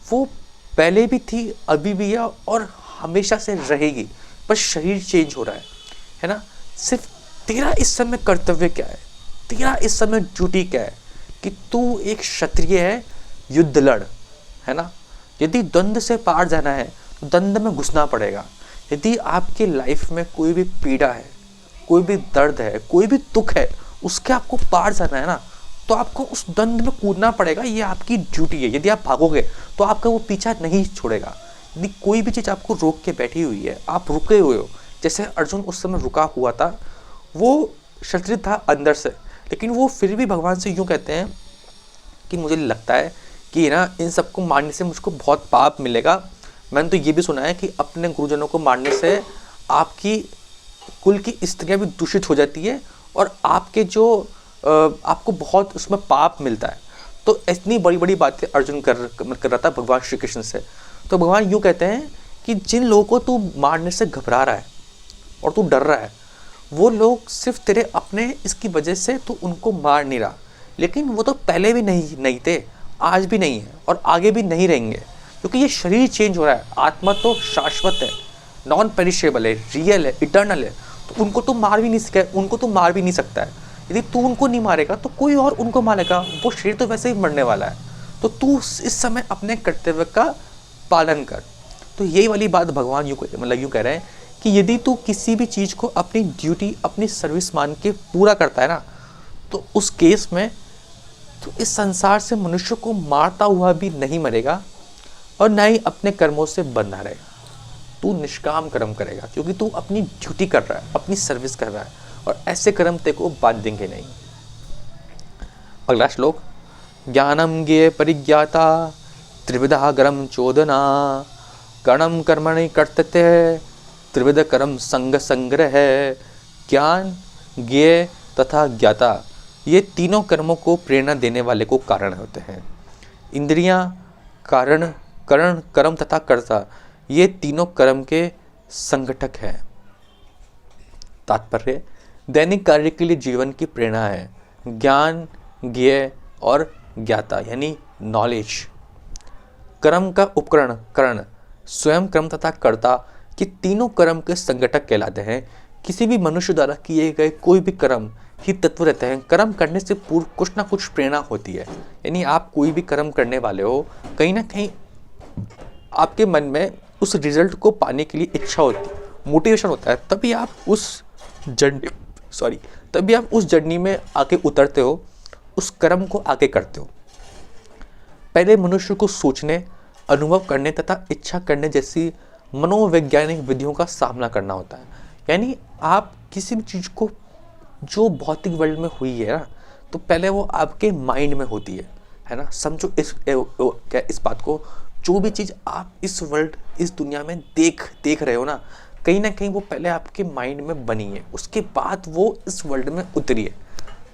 वो पहले भी थी, अभी भी है और हमेशा से रहेगी, बस शरीर चेंज हो रहा है ना। सिर्फ तेरा इस समय कर्तव्य क्या है, तेरा इस समय ड्यूटी क्या है कि तू एक क्षत्रिय है, युद्ध लड़, है ना। यदि द्वंद्व से पार जाना है तो द्वंद्व में घुसना पड़ेगा। यदि आपकी लाइफ में कोई भी पीड़ा है, कोई भी दर्द है, कोई भी दुख है, उसके आपको पार जाना है ना, तो आपको उस द्वंद्व में कूदना पड़ेगा, ये आपकी ड्यूटी है। यदि आप भागोगे तो आपका वो पीछा नहीं छोड़ेगा। यदि कोई भी चीज़ आपको रोक के बैठी हुई है, आप रुके हुए हो, जैसे अर्जुन उस समय रुका हुआ था, वो क्षत्रिय था अंदर से, लेकिन वो फिर भी भगवान से यूँ कहते हैं कि मुझे लगता है कि ना इन सबको मारने से मुझको बहुत पाप मिलेगा। मैंने तो ये भी सुना है कि अपने गुरुजनों को मारने से आपकी कुल की स्त्रियाँ भी दूषित हो जाती है और आपके जो आपको बहुत उसमें पाप मिलता है। तो इतनी बड़ी बड़ी बातें अर्जुन कर रहा था भगवान श्री कृष्ण से। तो भगवान यूँ कहते हैं कि जिन लोगों को तू मारने से घबरा रहा है और तू डर रहा है, वो लोग सिर्फ तेरे अपने इसकी वजह से तू उनको मार नहीं रहा, लेकिन वो तो पहले भी नहीं थे, आज भी नहीं है और आगे भी नहीं रहेंगे, क्योंकि ये शरीर चेंज हो रहा है। आत्मा तो शाश्वत है, नॉन पेरिशेबल है, रियल है, इटर्नल है, तो उनको तो मार भी नहीं सकता है। यदि तू उनको नहीं मारेगा तो कोई और उनको मारेगा, वो शरीर तो वैसे ही मरने वाला है। तो तू इस समय अपने कर्तव्य का पालन कर। तो यही वाली बात भगवान यूँ कह रहे हैं कि यदि तू किसी भी चीज़ को अपनी ड्यूटी, अपनी सर्विस मान के पूरा करता है ना, तो उस केस में तो इस संसार से मनुष्य को मारता हुआ भी नहीं मरेगा और ना ही अपने कर्मों से बंधा रहेगा। तू निष्काम कर्म करेगा क्योंकि तू अपनी ड्यूटी कर रहा है, अपनी सर्विस कर रहा है, और ऐसे कर्म तेरे को बांधेंगे नहीं। अगला श्लोक, ज्ञानम ज्ञेय परिज्ञाता त्रिविधा कर्म चोदना कर्णम कर्मणि कर्तते त्रिविध कर्म संग संग्रह। ज्ञान, ज्ञेय तथा ज्ञाता, ये तीनों कर्मों को प्रेरणा देने वाले को कारण होते हैं। इंद्रियां, कारण, करण, कर्म तथा कर्ता, ये तीनों कर्म के संगठक हैं। तात्पर्य, दैनिक कार्य के लिए जीवन की प्रेरणा है ज्ञान, ज्ञेय और ज्ञाता यानी नॉलेज। कर्म का उपकरण करण, स्वयं कर्म तथा कर्ता, ये तीनों कर्म के संगठक कहलाते हैं। किसी भी मनुष्य द्वारा किए गए कोई भी कर्म ही तत्व रहते हैं। कर्म करने से पूर्व कुछ ना कुछ प्रेरणा होती है, यानी आप कोई भी कर्म करने वाले हो, कहीं ना कहीं आपके मन में उस रिजल्ट को पाने के लिए इच्छा होती है, मोटिवेशन होता है, तभी आप उस जर्नी में आगे उतरते हो, उस कर्म को आगे करते हो। पहले मनुष्य को सोचने, अनुभव करने तथा इच्छा करने जैसी मनोवैज्ञानिक विधियों का सामना करना होता है। यानी आप किसी भी चीज़ को जो भौतिक वर्ल्ड में हुई है ना, तो पहले वो आपके माइंड में होती है ना। समझो इस बात को, जो भी चीज़ आप इस वर्ल्ड, इस दुनिया में देख रहे हो ना कहीं वो पहले आपके माइंड में बनी है, उसके बाद वो इस वर्ल्ड में उतरी है।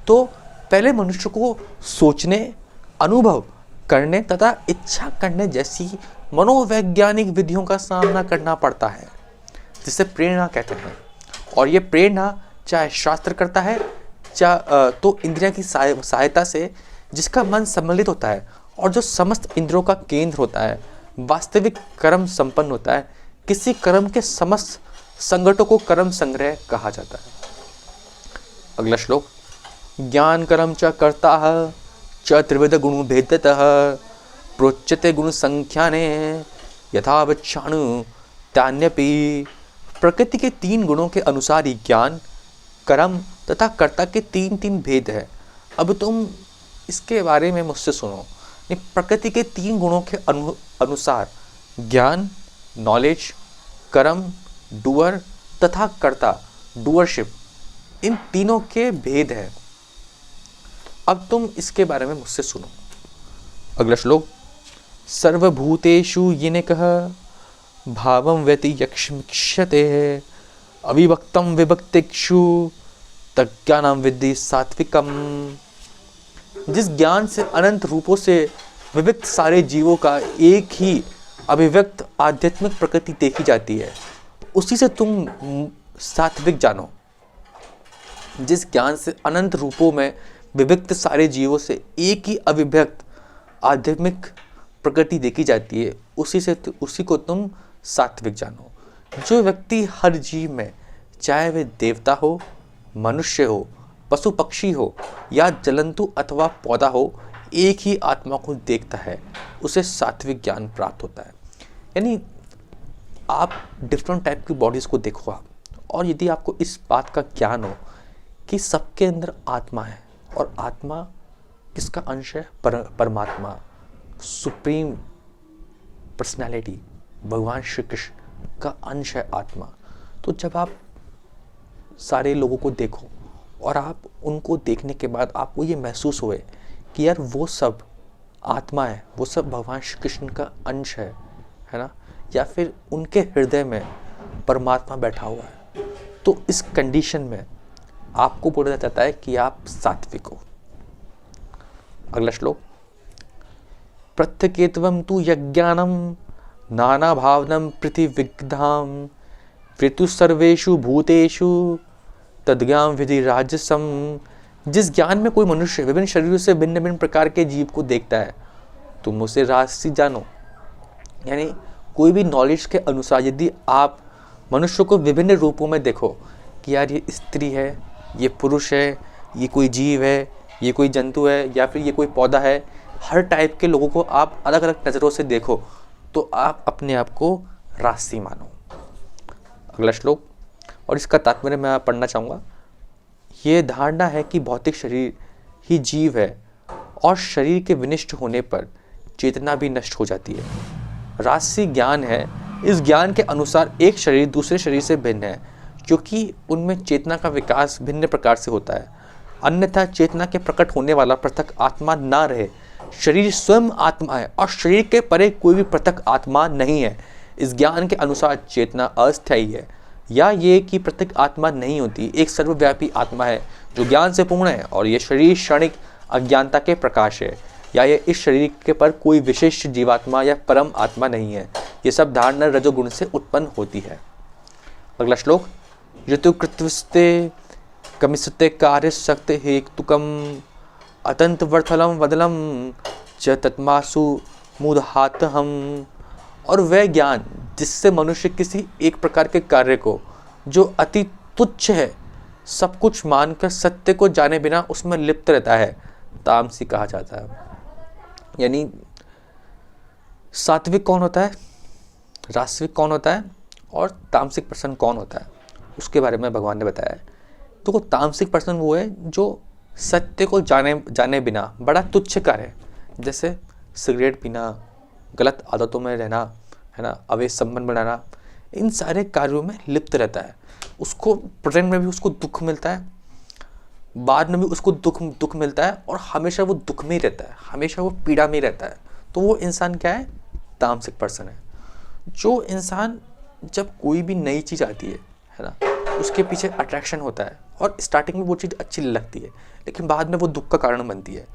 तो पहले मनुष्य को सोचने, अनुभव करने तथा इच्छा करने जैसी मनोवैज्ञानिक विधियों का सामना करना पड़ता है, जिसे प्रेरणा कहते हैं। और ये प्रेरणा चाहे शास्त्र करता है, चाहे तो इंद्रियों की सहायता से, जिसका मन सम्मिलित होता है और जो समस्त इंद्रियों का केंद्र होता है, वास्तविक कर्म संपन्न होता है। किसी कर्म के समस्त संगठों को कर्म संग्रह कहा जाता है। अगला श्लोक, ज्ञान कर्म च कर्ता च त्रिविध गुण भेदतः प्रोच्यते गुण संख्याने यथावच्छाणु तान्यपि। प्रकृति के 3 गुणों के अनुसार ही ज्ञान, कर्म तथा कर्ता के 3 भेद है। अब तुम इसके बारे में मुझसे सुनो। प्रकृति के 3 गुणों के अनुसार ज्ञान, नॉलेज, कर्म, डूअर तथा कर्ता, डूअरशिप, इन तीनों के भेद है। अब तुम इसके बारे में मुझसे सुनो। अगला श्लोक, सर्वभूतेषु येनैकः भावं व्यतियक्ष्यते अविभक्तं विभक्तिषु तज्ज्ञानं विद्धि सात्विकम्। जिस ज्ञान से अनंत रूपों से विविक्त सारे जीवों का एक ही अभिव्यक्त आध्यात्मिक प्रकृति देखी जाती है, उसी से तुम सात्विक जानो। जिस ज्ञान से अनंत रूपों में विविक्त सारे जीवों से एक ही अभिव्यक्त आध्यात्मिक प्रकृति देखी जाती है, उसी को तुम सात्विक जानो। जो व्यक्ति हर जीव में, चाहे वे देवता हो, मनुष्य हो, पशु पक्षी हो या जलंतु अथवा पौधा हो, एक ही आत्मा को देखता है, उसे सात्विक ज्ञान प्राप्त होता है। यानी आप डिफरेंट टाइप की बॉडीज़ को देखो आप, और यदि आपको इस बात का ज्ञान हो कि सबके अंदर आत्मा है, और आत्मा किसका अंश है? परमात्मा, सुप्रीम पर्सनैलिटी, भगवान श्री कृष्ण का अंश है आत्मा। तो जब आप सारे लोगों को देखो और आप उनको देखने के बाद आपको ये महसूस हुए कि यार वो सब आत्मा है, वो सब भगवान श्री कृष्ण का अंश है ना, या फिर उनके हृदय में परमात्मा बैठा हुआ है, तो इस कंडीशन में आपको बोला जाता है कि आप सात्विक हो। अगला श्लोक, प्रत्यकेत्वं तु यज्ञानं नाना भावनं पृथिविग्धाम ऋतु सर्वेषु भूतेषु तद्ज्ञान विधि राजसम। जिस ज्ञान में कोई मनुष्य विभिन्न शरीरों से भिन्न भिन्न प्रकार के जीव को देखता है, तुम उसे राजसी जानो। यानी कोई भी नॉलेज के अनुसार यदि आप मनुष्य को विभिन्न रूपों में देखो कि यार ये स्त्री है, ये पुरुष है, ये कोई जीव है, ये कोई जंतु है, या फिर ये कोई पौधा है, हर टाइप के लोगों को आप अलग अलग नज़रों से देखो, तो आप अपने आप को राजसी मानो। अगला श्लोक, और इसका तात्पर्य मैं पढ़ना चाहूँगा। ये धारणा है कि भौतिक शरीर ही जीव है और शरीर के विनिष्ट होने पर चेतना भी नष्ट हो जाती है। राजसी ज्ञान है, इस ज्ञान के अनुसार एक शरीर दूसरे शरीर से भिन्न है, क्योंकि उनमें चेतना का विकास भिन्न प्रकार से होता है। अन्यथा चेतना के प्रकट होने वाला पृथक आत्मा ना रहे। शरीर स्वयं आत्मा है और शरीर के परे कोई भी पृथक आत्मा नहीं है। इस ज्ञान के अनुसार चेतना अस्थायी है, या ये कि पृथक आत्मा नहीं होती, एक सर्वव्यापी आत्मा है जो ज्ञान से पूर्ण है, और ये शरीर क्षणिक अज्ञानता के प्रकाश है, या ये इस शरीर के पर कोई विशिष्ट जीवात्मा या परम आत्मा नहीं है। ये सब धारणा रजोगुण से उत्पन्न होती है। अगला श्लोक, ऋतुकृत्वस्ते कमिसते कार्य शक्ति हेतुकम अतंत वर्थलम वदलम च तत्मासु मूढ़ात हम। और वह ज्ञान जिससे मनुष्य किसी एक प्रकार के कार्य को जो अति तुच्छ है सब कुछ मानकर सत्य को जाने बिना उसमें लिप्त रहता है, तामसी कहा जाता है। यानी सात्विक कौन होता है, राजसिक कौन होता है और तामसिक पर्सन कौन होता है, उसके बारे में भगवान ने बताया है। तो तामसिक पर्सन वो है जो सत्य को जाने बिना बड़ा तुच्छ कार्य है, जैसे सिगरेट पीना, गलत आदतों में रहना, है ना, अवैध संबंध बनाना, इन सारे कार्यों में लिप्त रहता है। उसको प्रेजेंट में भी उसको दुख मिलता है, बाद में भी उसको दुख मिलता है, और हमेशा वो दुख में ही रहता है, हमेशा वो पीड़ा में ही रहता है। तो वो इंसान क्या है, तामसिक पर्सन है। जो इंसान जब कोई भी नई चीज़ आती है ना, उसके पीछे अट्रैक्शन होता है और स्टार्टिंग में वो चीज़ अच्छी लगती है, लेकिन बाद में वो दुख का कारण बनती है।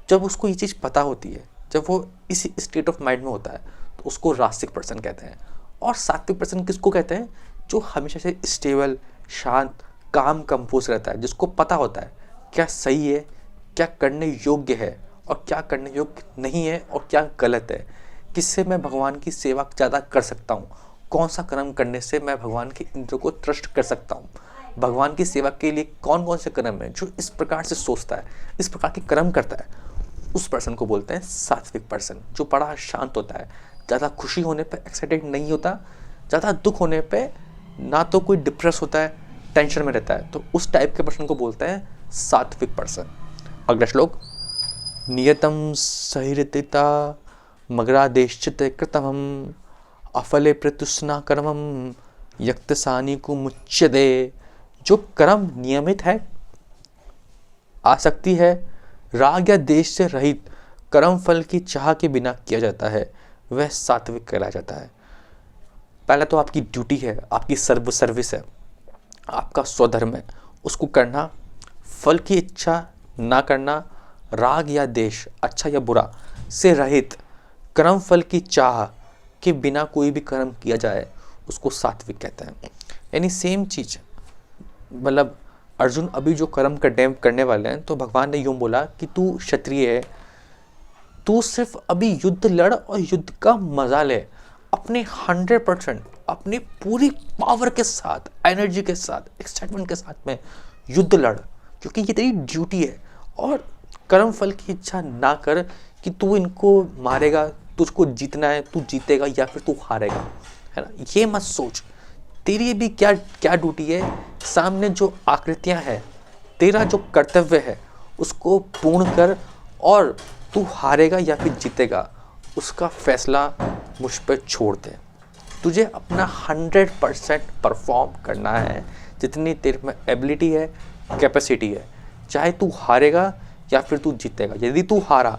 जब उसको ये चीज़ पता होती है, जब वो इस स्टेट ऑफ माइंड में होता है, तो उसको राजसिक पर्सन कहते हैं। और सात्विक पर्सन किसको कहते हैं, जो हमेशा से स्टेबल, शांत, काम कंपोज रहता है, जिसको पता होता है क्या सही है, क्या करने योग्य है और क्या करने योग्य नहीं है, और क्या गलत है, किससे मैं भगवान की सेवा ज़्यादा कर सकता हूँ, कौन सा कर्म करने से मैं भगवान के इंद्र को ट्रस्ट कर सकता हूँ, भगवान की सेवा के लिए कौन कौन से कर्म है। जो इस प्रकार से सोचता है, इस प्रकार के कर्म करता है, उस पर्सन को बोलते हैं सात्विक पर्सन, जो बड़ा शांत होता है, ज़्यादा खुशी होने पे एक्साइटेड नहीं होता, ज़्यादा दुख होने पे ना तो कोई डिप्रेस होता है, टेंशन में रहता है। तो उस टाइप के पर्सन को बोलते हैं सात्विक पर्सन। अगला श्लोक, नियतम सहिरिता मगरादेश्चित कृतम अफले प्रत्युष्णा कर्मम यक्तसानी को मुच्यते। जो कर्म नियमित है, आसक्ति है, राग या देश से रहित, कर्म फल की चाह के बिना किया जाता है, वह सात्विक कहलाया जाता है। पहला तो आपकी ड्यूटी है, आपकी सर्विस है, आपका स्वधर्म है, उसको करना, फल की इच्छा ना करना, राग या देश, अच्छा या बुरा से रहित, कर्म फल की चाह के बिना कोई भी कर्म किया जाए, उसको सात्विक कहते हैं। यानी सेम चीज़, मतलब अर्जुन अभी जो कर्म करने वाले हैं, तो भगवान ने यूँ बोला कि तू क्षत्रिय है, तू सिर्फ अभी युद्ध लड़ और युद्ध का मजा ले, अपने 100%, अपनी पूरी पावर के साथ, एनर्जी के साथ, एक्साइटमेंट के साथ में युद्ध लड़, क्योंकि ये तेरी ड्यूटी है। और कर्म फल की इच्छा ना कर कि तू इनको मारेगा, तुझको जीतना है, तू जीतेगा या फिर तू हारेगा, है ना। ये मत सोच, तेरी भी क्या क्या ड्यूटी है, सामने जो आकृतियां हैं, तेरा जो कर्तव्य है, उसको पूर्ण कर, और तू हारेगा या फिर जीतेगा उसका फैसला मुझ पर छोड़ दे। तुझे अपना 100% परफॉर्म करना है, जितनी तेरे में एबिलिटी है, कैपेसिटी है, चाहे तू हारेगा या फिर तू जीतेगा। यदि तू हारा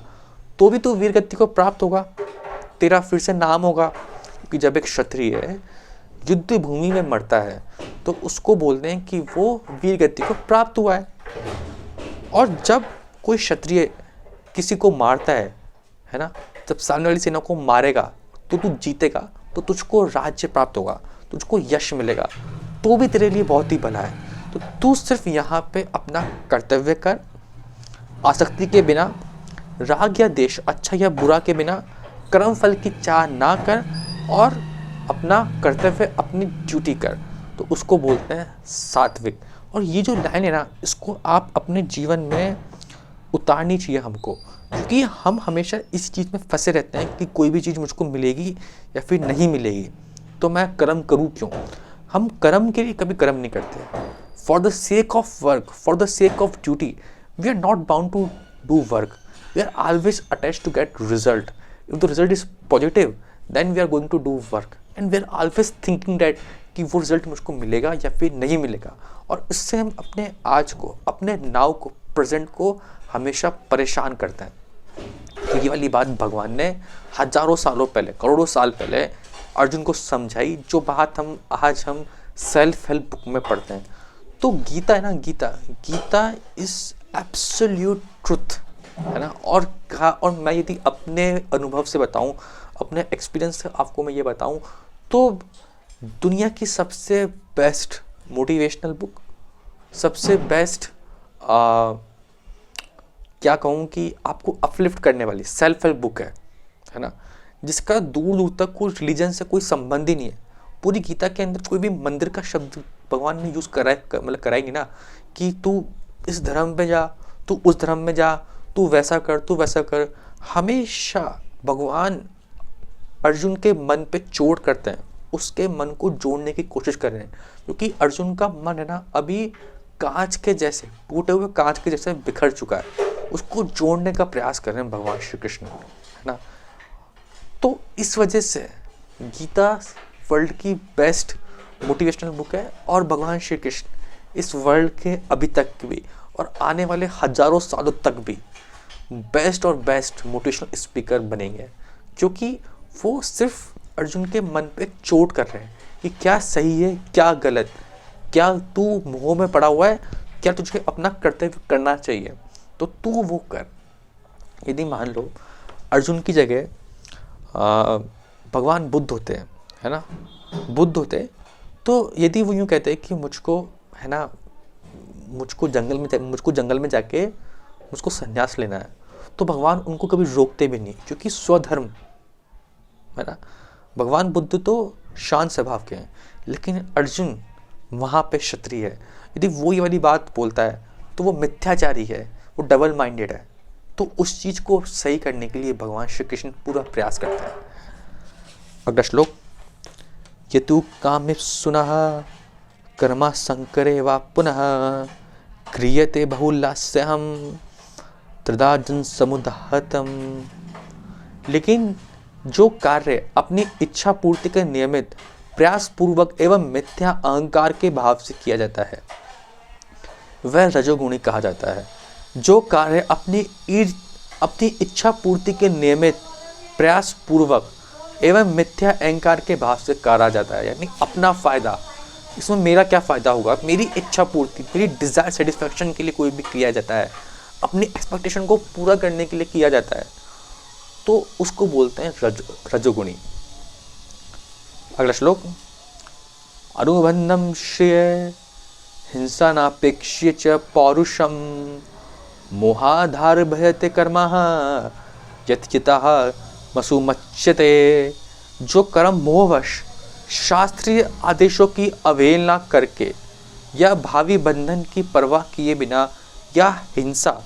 तो भी तू वीर गति को प्राप्त होगा, तेरा फिर से नाम होगा, क्योंकि जब एक क्षत्रिय युद्ध भूमि में मरता है तो उसको बोलते हैं कि वो वीर गति को प्राप्त हुआ है। और जब कोई क्षत्रिय किसी को मारता है ना, जब सामने वाली सेना को मारेगा तो तू जीतेगा, तो तुझको राज्य प्राप्त होगा, तुझको यश मिलेगा, तो भी तेरे लिए बहुत ही भला है। तो तू सिर्फ यहाँ पे अपना कर्तव्य कर, आसक्ति के बिना, राग या देश, अच्छा या बुरा के बिना, कर्म फल की चाह ना कर, और अपना कर्तव्य, अपनी ड्यूटी कर, तो उसको बोलते हैं सात्विक। और ये जो लाइन है ना, इसको आप अपने जीवन में उतारनी चाहिए हमको, क्योंकि हम हमेशा इस चीज़ में फंसे रहते हैं कि कोई भी चीज़ मुझको मिलेगी या फिर नहीं मिलेगी, तो मैं कर्म करूँ क्यों। हम कर्म के लिए कभी कर्म नहीं करते। For the sake of work, for the sake of duty, we are not bound to do work. We are always attach to get result. If the result is positive then we are going to do work and we are always thinking that कि वो result मुझको मिलेगा या फिर नहीं मिलेगा. और इससे हम अपने आज को, अपने नाउ को, प्रेजेंट को हमेशा परेशान करते हैं. तो ये वाली बात भगवान ने हजारों सालों पहले, करोड़ों साल पहले अर्जुन को समझाई, जो बात आज हम सेल्फ हेल्प बुक में पढ़ते हैं. तो गीता है ना, गीता इज एब्सोल्यूट ट्रुथ, है ना. और मैं यदि अपने अनुभव से बताऊं, अपने एक्सपीरियंस से आपको मैं ये बताऊं, तो दुनिया की सबसे बेस्ट मोटिवेशनल बुक, सबसे बेस्ट क्या कहूँ कि आपको अपलिफ्ट करने वाली सेल्फ हेल्प बुक है ना, जिसका दूर दूर तक कोई रिलीजन से कोई संबंध ही नहीं है. पूरी गीता के अंदर कोई भी मंदिर का शब्द भगवान ने यूज़ कराएंगे ना, कि तू इस धर्म में जा, तू उस धर्म में जा, तू वैसा कर, तू वैसा कर. हमेशा भगवान अर्जुन के मन पे चोट करते हैं, उसके मन को जोड़ने की कोशिश कर रहे हैं, क्योंकि अर्जुन का मन है ना अभी कांच के जैसे, टूटे हुए कांच के जैसे बिखर चुका है. उसको जोड़ने का प्रयास कर रहे हैं भगवान श्री कृष्ण, है ना. तो इस वजह से गीता वर्ल्ड की बेस्ट मोटिवेशनल बुक है. और भगवान श्री कृष्ण इस वर्ल्ड के अभी तक भी और आने वाले हजारों सालों तक भी बेस्ट और बेस्ट मोटिवेशनल स्पीकर बनेंगे, क्योंकि वो सिर्फ अर्जुन के मन पे चोट कर रहे हैं कि क्या सही है, क्या गलत, क्या तू मोह में पड़ा हुआ है, क्या तुझे अपना कर्तव्य करना चाहिए, तो तू वो कर. यदि मान लो अर्जुन की जगह भगवान बुद्ध होते हैं, है ना, बुद्ध होते, तो यदि वो यूँ कहते हैं कि मुझको, है ना, मुझको जंगल में जाके मुझको संन्यास लेना है, तो भगवान उनको कभी रोकते भी नहीं, क्योंकि स्वधर्म, है ना. भगवान बुद्ध तो शांत स्वभाव के हैं, लेकिन अर्जुन वहाँ पे क्षत्रिय है. यदि वो ये वाली बात बोलता है तो वो मिथ्याचारी है, वो डबल माइंडेड है. तो उस चीज़ को सही करने के लिए भगवान श्री कृष्ण पूरा प्रयास करते हैं. अगला श्लोक, यतु कामे सुनः कर्मा संकरे वा पुनः क्रियते बहुलास्यहम त्रिदाजन समुदाहतम. लेकिन जो कार्य अपनी इच्छा पूर्ति के नियमित प्रयास पूर्वक एवं मिथ्या अहंकार के भाव से किया जाता है वह रजोगुणी कहा जाता है. जो कार्य अपनी इच्छा पूर्ति के नियमित प्रयास पूर्वक एवं मिथ्या अहंकार के भाव से करा जाता है, यानी अपना फायदा, इसमें मेरा क्या फ़ायदा होगा, मेरी इच्छा पूर्ति, मेरी डिज़ायर सेटिस्फैक्शन के लिए कोई भी किया जाता है, अपनी एक्सपेक्टेशन को पूरा करने के लिए किया जाता है, तो उसको बोलते हैं रजोगुणी. अगला श्लोक, अनुबंधम श्रेय हिंसा नापेक्ष्य च पौरुषम मोहाधार भयते कर्मः यतचितः मसुमच्यते. जो कर्म मोहवश शास्त्रीय आदेशों की अवहेलना करके या भावी बंधन की परवाह किए बिना या हिंसा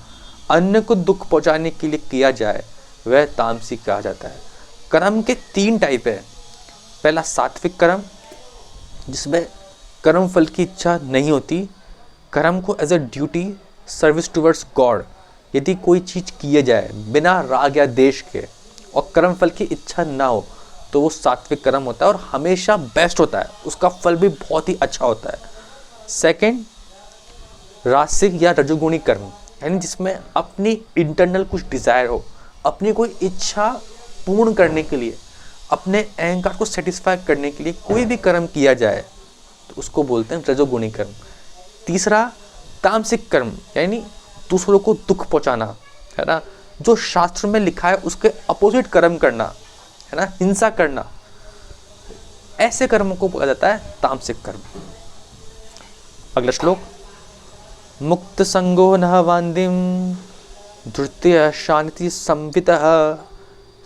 अन्य को दुख पहुंचाने के लिए किया जाए वह तामसिक कहा जाता है. कर्म के 3 टाइप है. पहला सात्विक कर्म, जिसमें कर्म फल की इच्छा नहीं होती, कर्म को as a duty, service towards God, यदि कोई चीज़ किए जाए बिना राग या देश के और कर्म फल की इच्छा ना हो तो वो सात्विक कर्म होता है और हमेशा बेस्ट होता है, उसका फल भी बहुत ही अच्छा होता है. सेकंड, रासिक या रजोगुणी कर्म, यानी जिसमें अपनी इंटरनल कुछ डिज़ायर हो, अपनी कोई इच्छा पूर्ण करने के लिए, अपने अहंकार को सेटिस्फाई करने के लिए कोई भी कर्म किया जाए तो उसको बोलते हैं रजोगुणी कर्म. तीसरा, तामसिक कर्म, यानी दूसरों को दुख पहुंचाना, है ना, जो शास्त्र में लिखा है उसके अपोजिट कर्म करना, है ना, हिंसा करना, ऐसे कर्मों को बोला जाता है तामसिक कर्म. अगला श्लोक, मुक्त संगो न वांदिम धृत्य शांति संवितः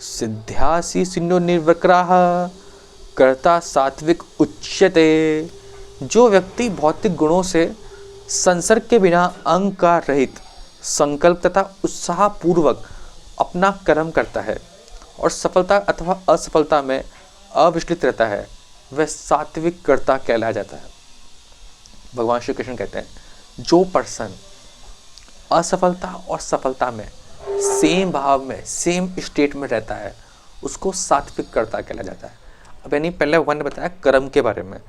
सिद्ध्यासी सिन्नो निर्वक्राः कर्ता सात्विक उच्यते. जो व्यक्ति भौतिक गुणों से संसर्ग के बिना अहंकार रहित संकल्प तथा उत्साह पूर्वक अपना कर्म करता है और सफलता अथवा असफलता में अविचलित रहता है वह सात्विक कर्ता कहलाया जाता है. भगवान श्री कृष्ण कहते हैं, जो पर्सन असफलता और सफलता में सेम भाव में, सेम स्टेट में रहता है, उसको सात्विक कर्ता कहला जाता है। अब यानी पहले भगवान ने बताया कर्म के बारे में,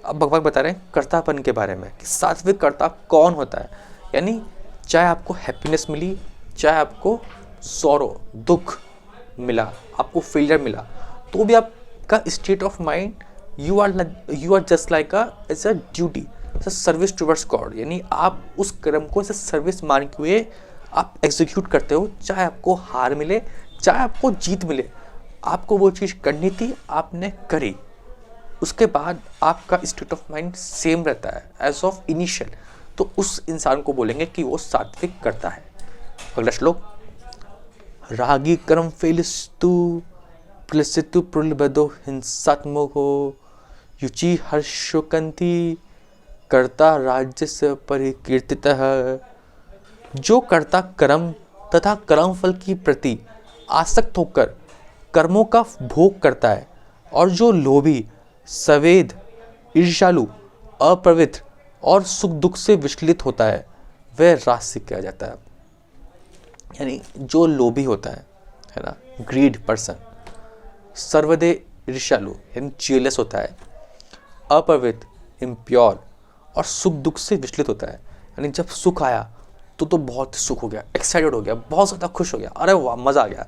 अब भगवान बता रहे हैं कर्तापन के बारे में कि सात्विक कर्ता कौन होता है। यानी चाहे आपको हैप्पीनेस मिली, चाहे आपको सॉरो, दुख मिला, आपको फेलियर मिला, तो भी आपका state of mind, you are just like it's a duty, service towards God. यानी आप उस कर्म को सर्विस मान के हुए आप एग्जीक्यूट करते हो, चाहे आपको हार मिले, चाहे आपको जीत मिले, आपको वो चीज़ करनी थी, आपने करी। उसके बाद आपका स्टेट ऑफ माइंड सेम रहता है एज ऑफ इनिशियल, तो उस इंसान को बोलेंगे कि वो सात्विक करता है। अगला श्लोक, रागी कर्म फेलिस्तु प्लसितु प्रलबदो हिंसात्मको युचि हर्षोकंती कर्ता राज्य से परिकीर्तितः। जो कर्ता कर्म तथा कर्म फल की प्रति आसक्त होकर कर्मों का भोग करता है, और जो लोभी, सवेद, ईर्ष्यालु, अपवित्र और सुख दुख से विचलित होता है, वह रासिक कहा जाता है। यानी जो लोभी होता है ना, ग्रीड पर्सन, सर्वदे ईर्ष्यालु यानी जेलस होता है, अपवित्र, इम्प्योर और सुख दुख से विचलित होता है। यानी जब सुख आया तो बहुत सुख हो गया, एक्साइटेड हो गया, बहुत ज़्यादा खुश हो गया, अरे वाह मज़ा आ गया।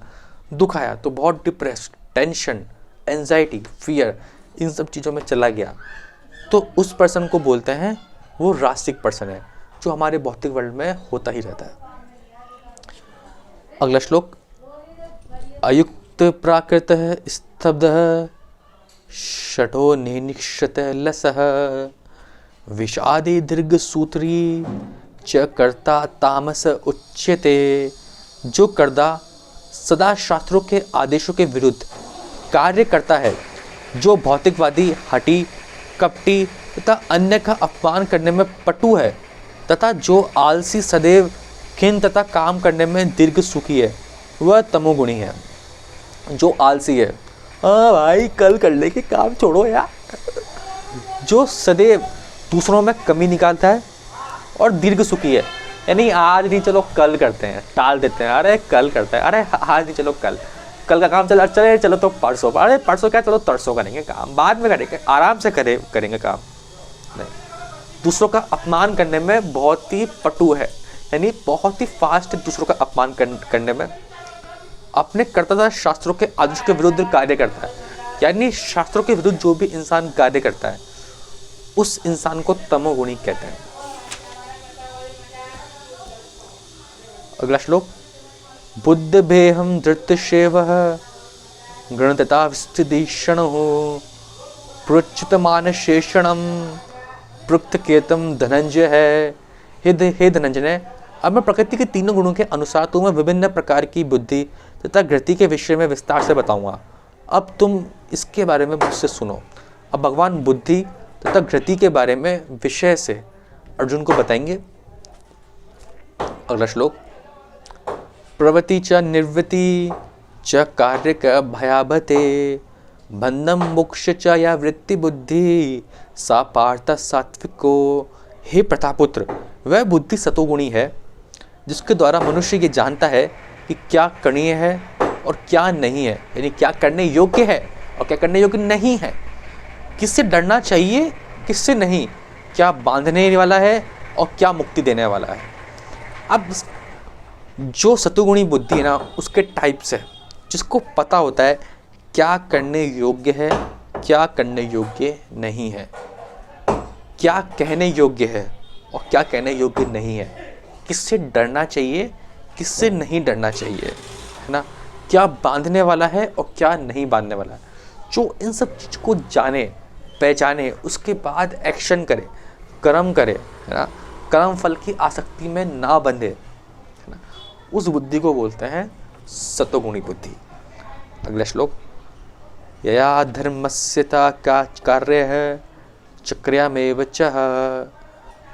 दुख आया तो बहुत डिप्रेस्ड, टेंशन, एंजाइटी, फियर, इन सब चीज़ों में चला गया, तो उस पर्सन को बोलते हैं वो रासिक पर्सन है, जो हमारे भौतिक वर्ल्ड में होता ही रहता है। अगला श्लोक, अयुक्त प्राकृत स्तब्ध षठो निनिक्षत लसः विषादी दीर्घ सूत्री च कर्ता तामस उच्यते। जो कर्ता सदा शास्त्रों के आदेशों के विरुद्ध कार्य करता है, जो भौतिकवादी, हठी, कपटी तथा अन्य का अपमान करने में पटु है, तथा जो आलसी, सदैव खिन्न तथा काम करने में दीर्घ सुखी है, वह तमोगुणी है। जो आलसी है, हाँ भाई कल कर लेंगे, काम छोड़ो यार। जो सदैव दूसरों में कमी निकालता है और दीर्घ सुखी है, यानी आज नहीं चलो कल करते हैं, टाल देते हैं, अरे कल करते हैं, अरे आज नहीं चलो कल का काम चलो तो परसों, अरे परसों क्या, चलो तरसों करेंगे काम, बाद में करेंगे, आराम से करेंगे काम। नहीं, दूसरों का अपमान करने में बहुत ही पटु है, यानी बहुत ही फास्ट दूसरों का अपमान करने में, अपने कर्तव्य शास्त्रों के आदेश के विरुद्ध कार्य करता है। यानी शास्त्रों के विरुद्ध जो भी इंसान कार्य करता है, उस इंसान को तमोगुणी कहते हैं। अगला श्लोक, बुद्ध भेहम धृतशेवः गणतता विस्थितिषणो प्रोच्युतमान शेषणम पृक्तकेतम धनंजय है। हे धनंजय, अब मैं प्रकृति के तीनों गुणों के अनुसार तुम्हें विभिन्न प्रकार की बुद्धि तथा गति के विषय में विस्तार से बताऊंगा। अब तुम इसके बारे में मुझसे सुनो। अब भगवान बुद्धि तथा गति के बारे में विषय से अर्जुन को बताएंगे। अगला श्लोक, प्रवृत्ति च निर्वृत्ति च कार्य क भयाभते बंधम मोक्ष च या वृत्ति बुद्धि सा पार्थ सात्विको। हे प्रतापुत्र, वह बुद्धि सतोगुणी है जिसके द्वारा मनुष्य ये जानता है कि क्या करणीय है और क्या नहीं है, यानी क्या करने योग्य है और क्या करने योग्य नहीं है, किससे डरना चाहिए किससे नहीं, क्या बांधने वाला है और क्या मुक्ति देने वाला है। अब जो सतोगुणी बुद्धि है ना, उसके टाइप्स है, जिसको पता होता है क्या करने योग्य है, क्या करने योग्य नहीं है, क्या कहने योग्य है और क्या कहने योग्य नहीं है, किससे डरना चाहिए किससे नहीं डरना चाहिए, है ना, क्या बांधने वाला है और क्या नहीं बांधने वाला है। जो इन सब चीज़ को जाने, पहचाने, उसके बाद एक्शन करे, कर्म करे, है ना, कर्म फल की आसक्ति में ना बंधे, है ना, उस बुद्धि को बोलते हैं सतोगुणी बुद्धि। अगला श्लोक, यया धर्मस्यता का कार्य है चक्र्यामेव च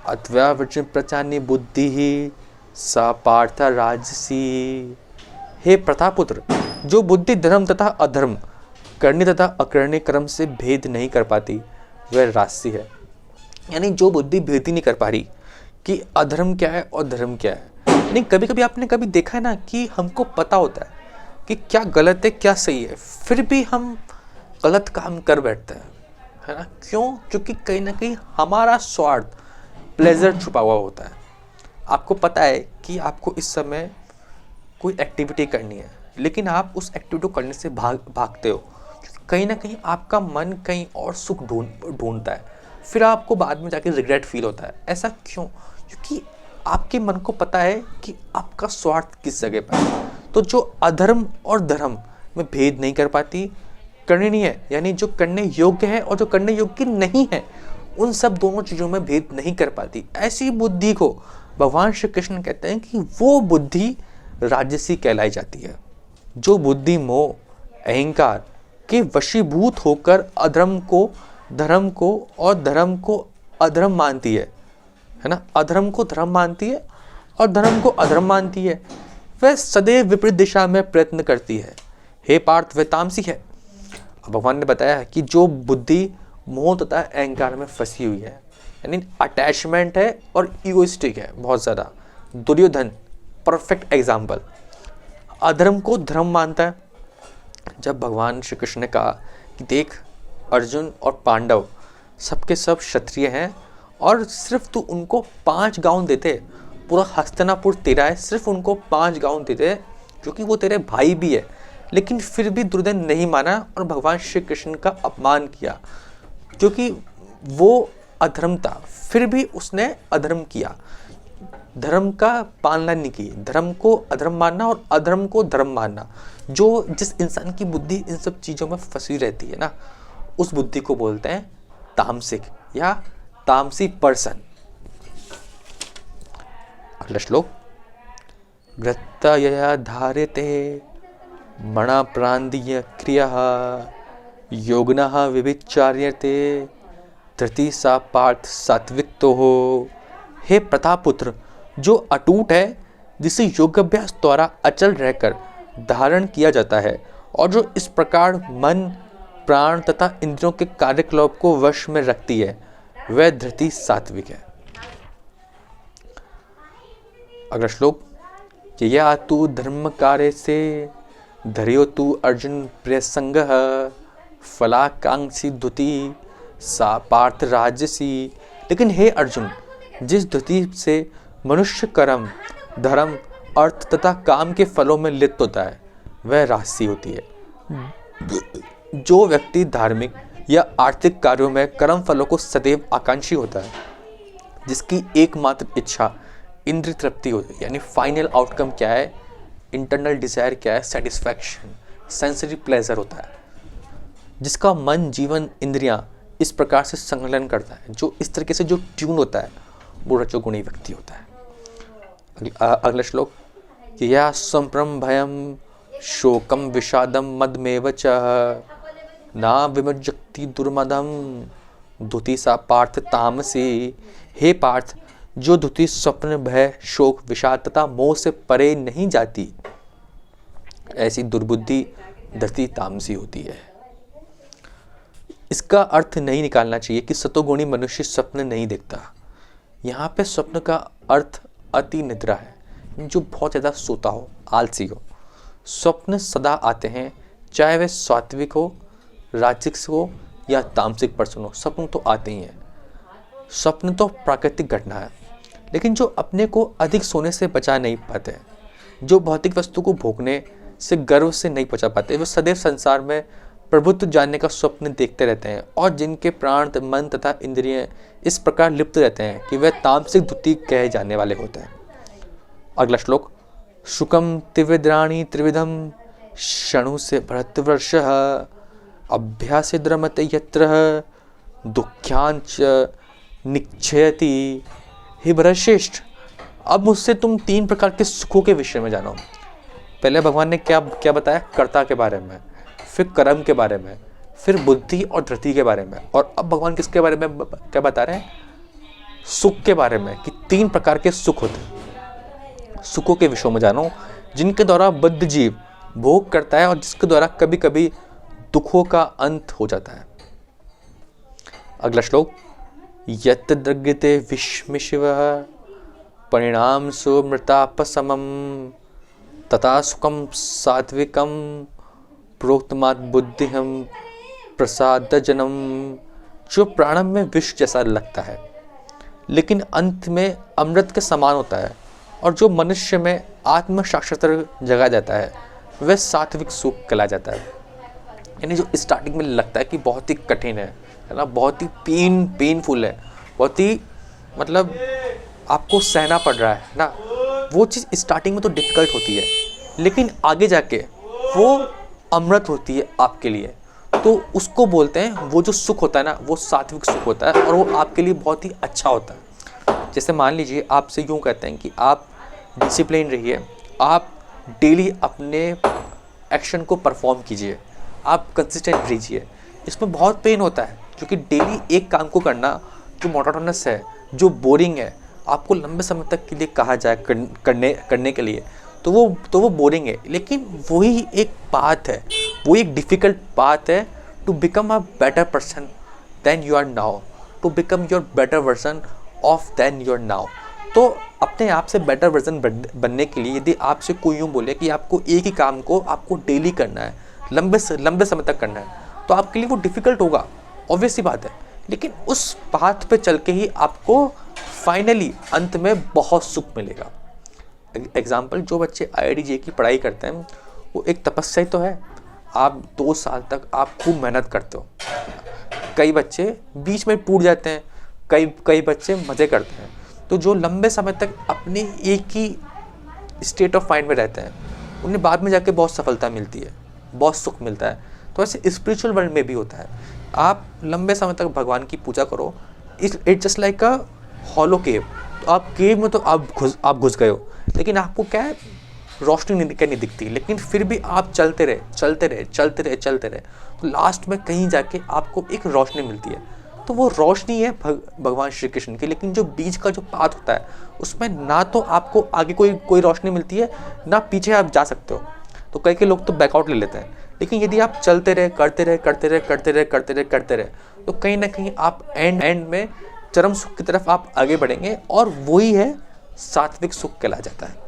अथव्यावृजन प्रचानी बुद्धि ही सा पार्थ राजसी। हे प्रतापुत्र, जो बुद्धि धर्म तथा अधर्म, करने तथा अकरणे कर्म से भेद नहीं कर पाती, वह राजसी है। यानी जो बुद्धि भेद ही नहीं कर पा रही कि अधर्म क्या है और धर्म क्या है, नहीं, कभी कभी आपने कभी देखा है ना कि हमको पता होता है कि क्या गलत है क्या सही है, फिर भी हम गलत काम कर बैठते हैं, है ना? क्यों? क्योंकि कहीं ना कहीं हमारा स्वार्थ, प्लेजर छुपा हुआ होता है। आपको पता है कि आपको इस समय कोई एक्टिविटी करनी है, लेकिन आप उस एक्टिविटी को करने से भागते हो। कहीं ना कहीं आपका मन कहीं और सुख ढूंढता है, फिर आपको बाद में जाके रिग्रेट फील होता है। ऐसा क्यों? क्योंकि आपके मन को पता है कि आपका स्वार्थ किस जगह पर है। तो जो अधर्म और धर्म में भेद नहीं कर पाती, करनी नहीं है, यानी जो करने योग्य है और जो करने योग्य नहीं है, उन सब दोनों चीज़ों में भेद नहीं कर पाती, ऐसी बुद्धि को भगवान श्री कृष्ण कहते हैं कि वो बुद्धि राजसी कहलाई जाती है। जो बुद्धि मोह अहंकार के वशीभूत होकर अधर्म को धर्म को और धर्म को अधर्म मानती है ना? अधर्म को धर्म मानती है और धर्म को अधर्म मानती है, वह सदैव विपरीत दिशा में प्रयत्न करती है। हे पार्थ, वह तामसी है। भगवान ने बताया है कि जो बुद्धि मोह तथा अहंकार में फंसी हुई है, यानी अटैचमेंट है और ईगोइस्टिक है बहुत ज़्यादा। दुर्योधन परफेक्ट एग्जाम्पल, अधर्म को धर्म मानता है। जब भगवान श्री कृष्ण ने कहा कि देख, अर्जुन और पांडव सबके सब क्षत्रिय हैं और सिर्फ तू उनको 5 गांव देते, पूरा हस्तिनापुर तेरा है, सिर्फ उनको 5 गांव देते क्योंकि वो तेरे भाई भी है, लेकिन फिर भी दुर्योधन नहीं माना और भगवान श्री कृष्ण का अपमान किया क्योंकि वो अधर्म था, फिर भी उसने अधर्म किया, धर्म का पालना नहीं की। धर्म को अधर्म मानना और अधर्म को धर्म मानना, जो जिस इंसान की बुद्धि इन सब चीज़ों में फंसी रहती है ना, उस बुद्धि को बोलते हैं तामसिक या तामसी पर्सन। अगला श्लोक, ग्रत्तयया धार्यते मणा प्रांदीय क्रिया योगिनः विविचार्यते धृति सा पार्थ सात्विक तो हो। हे प्रतापपुत्र, जो अटूट है, जिसे योगाभ्यास द्वारा अचल रहकर धारण किया जाता है और जो इस प्रकार मन प्राण तथा इंद्रियों के कार्यकलाप को वश में रखती है, वह धृति सात्विक है। अगला श्लोक, यया तु धर्म कार्य से धर्यो तु अर्जुन प्रिय संग फलाकांक्षी धुति सा पार्थ राजसी। लेकिन हे अर्जुन, जिस धुति से मनुष्य कर्म धर्म अर्थ तथा काम के फलों में लिप्त होता है, वह राजसी होती है। जो व्यक्ति धार्मिक या आर्थिक कार्यों में कर्म फलों को सदैव आकांक्षी होता है, जिसकी एकमात्र इच्छा इंद्रिय तृप्ति होती है, यानी फाइनल आउटकम क्या है, इंटरनल डिजायर क्या है, सेटिस्फैक्शन, सेंसरी प्लेजर होता है, जिसका मन जीवन इंद्रियां इस प्रकार से संलग्न करता है, जो इस तरीके से जो ट्यून होता है, वो रजोगुणी व्यक्ति होता है। अगला श्लोक, या संप्रम भयम शोकम विषादम मदमेव च ना विमुज्जति दुर्मदम धुति सा पार्थ तामसी। हे पार्थ, जो धुति स्वप्न भय शोक विषाद तथा मोह से परे नहीं जाती, ऐसी दुर्बुद्धि धृति तामसी होती है। इसका अर्थ नहीं निकालना चाहिए कि सतोगुणी मनुष्य स्वप्न नहीं देखता। यहाँ पे स्वप्न का अर्थ अति निद्रा है, जो बहुत ज़्यादा सोता हो, आलसी हो। स्वप्न सदा आते हैं, चाहे वह सात्विक हो, राजसिक हो या तामसिक पर्सन हो, स्वप्न तो आते ही हैं। स्वप्न तो प्राकृतिक घटना है, लेकिन जो अपने को अधिक सोने से बचा नहीं पाते हैं, जो भौतिक वस्तु को भोगने से गर्व से नहीं बचा पाते, वे सदैव संसार में प्रभुत्व जानने का स्वप्न देखते रहते हैं और जिनके प्राण मन तथा इंद्रिय इस प्रकार लिप्त रहते हैं कि वे तामसिक धुति कहे जाने वाले होते हैं। अगला श्लोक, शुकम त्रिविद्राणि त्रिविधम क्षणु से भरतवर्ष अभ्यास द्रमते यत्र दुख्यांच निक्षयति। हे भरतश्रेष्ठ, अब मुझसे तुम 3 प्रकार के सुखों के विषय में जानो। पहले भगवान ने क्या बताया, कर्ता के बारे में, फिर कर्म के बारे में, फिर बुद्धि और धृति के बारे में, और अब भगवान किसके बारे में क्या बता रहे हैं, सुख के बारे में, कि 3 प्रकार के सुख होते हैं। सुखों के विषयों में जानो, जिनके द्वारा बद्ध जीव भोग करता है और जिसके द्वारा कभी कभी दुखों का अंत हो जाता है। अगला श्लोक, यत् द्रग्यते विश्व शिव परिणाम सुमृतापसमम तथा सुखम सात्विकम प्रोक्तमात् बुद्धिहम प्रसादजनम। जो प्रारंभ में विष जैसा लगता है लेकिन अंत में अमृत के समान होता है, और जो मनुष्य में आत्म साक्षात्कार जगा जाता है वह सात्विक सुख कहला जाता है। यानी जो स्टार्टिंग में लगता है कि बहुत ही कठिन है ना, बहुत ही पेनफुल है, बहुत ही मतलब आपको सहना पड़ रहा है ना, वो चीज़ स्टार्टिंग में तो डिफ़िकल्ट होती है, लेकिन आगे जाके वो अमृत होती है आपके लिए। तो उसको बोलते हैं, वो जो सुख होता है ना वो सात्विक सुख होता है, और वो आपके लिए बहुत ही अच्छा होता है। जैसे मान लीजिए आपसे यूँ कहते हैं कि आप डिसिप्लिन रहिए, आप डेली अपने एक्शन को परफॉर्म कीजिए, आप कंसिस्टेंट रहिए। इसमें बहुत पेन होता है क्योंकि डेली एक काम को करना जो मोनोटोनस है, जो बोरिंग है, आपको लंबे समय तक के लिए कहा जाए करने के लिए, तो वो बोरिंग है। लेकिन वही एक बात है, वो एक डिफ़िकल्ट बात है to become a better person than you are now, to become your better version of than you are now. तो अपने आप से बेटर वर्जन बनने के लिए यदि आपसे कोई यूँ बोले कि आपको एक ही काम को आपको डेली करना है, लंबे समय तक करना है, तो आपके लिए वो डिफ़िकल्ट होगा, ऑब्वियस सी बात है। लेकिन उस पाथ पे चल के ही आपको फाइनली अंत में बहुत सुख मिलेगा। एग्जाम्पल, जो बच्चे IIT की पढ़ाई करते हैं वो एक तपस्या तो है। आप 2 साल तक आप खूब मेहनत करते हो, कई बच्चे बीच में टूट जाते हैं, कई बच्चे मज़े करते हैं। तो जो लंबे समय तक अपने एक ही स्टेट ऑफ माइंड में रहते हैं उन्हें बाद में जाके बहुत सफलता मिलती है, बहुत सुख मिलता है। तो ऐसे स्पिरिचुअल वर्ल्ड में भी होता है। आप लंबे समय तक भगवान की पूजा करो, it's just like a hollow cave. तो आप केव में तो आप घुस गए हो, लेकिन आपको क्या है, रोशनी नहीं दिखती, लेकिन फिर भी आप चलते रहे, तो लास्ट में कहीं जाके आपको एक रोशनी मिलती है। तो वो रोशनी है भगवान श्री कृष्ण की। लेकिन जो बीच का जो पाथ होता है उसमें ना तो आपको आगे कोई रोशनी मिलती है, ना पीछे आप जा सकते हो। तो कई लोग तो बैकआउट ले लेते हैं। लेकिन यदि आप चलते रहे, करते रहे, तो कहीं ना कहीं आप एंड में चरम सुख की तरफ आप आगे बढ़ेंगे, और वही है सात्विक सुख कहला जाता है।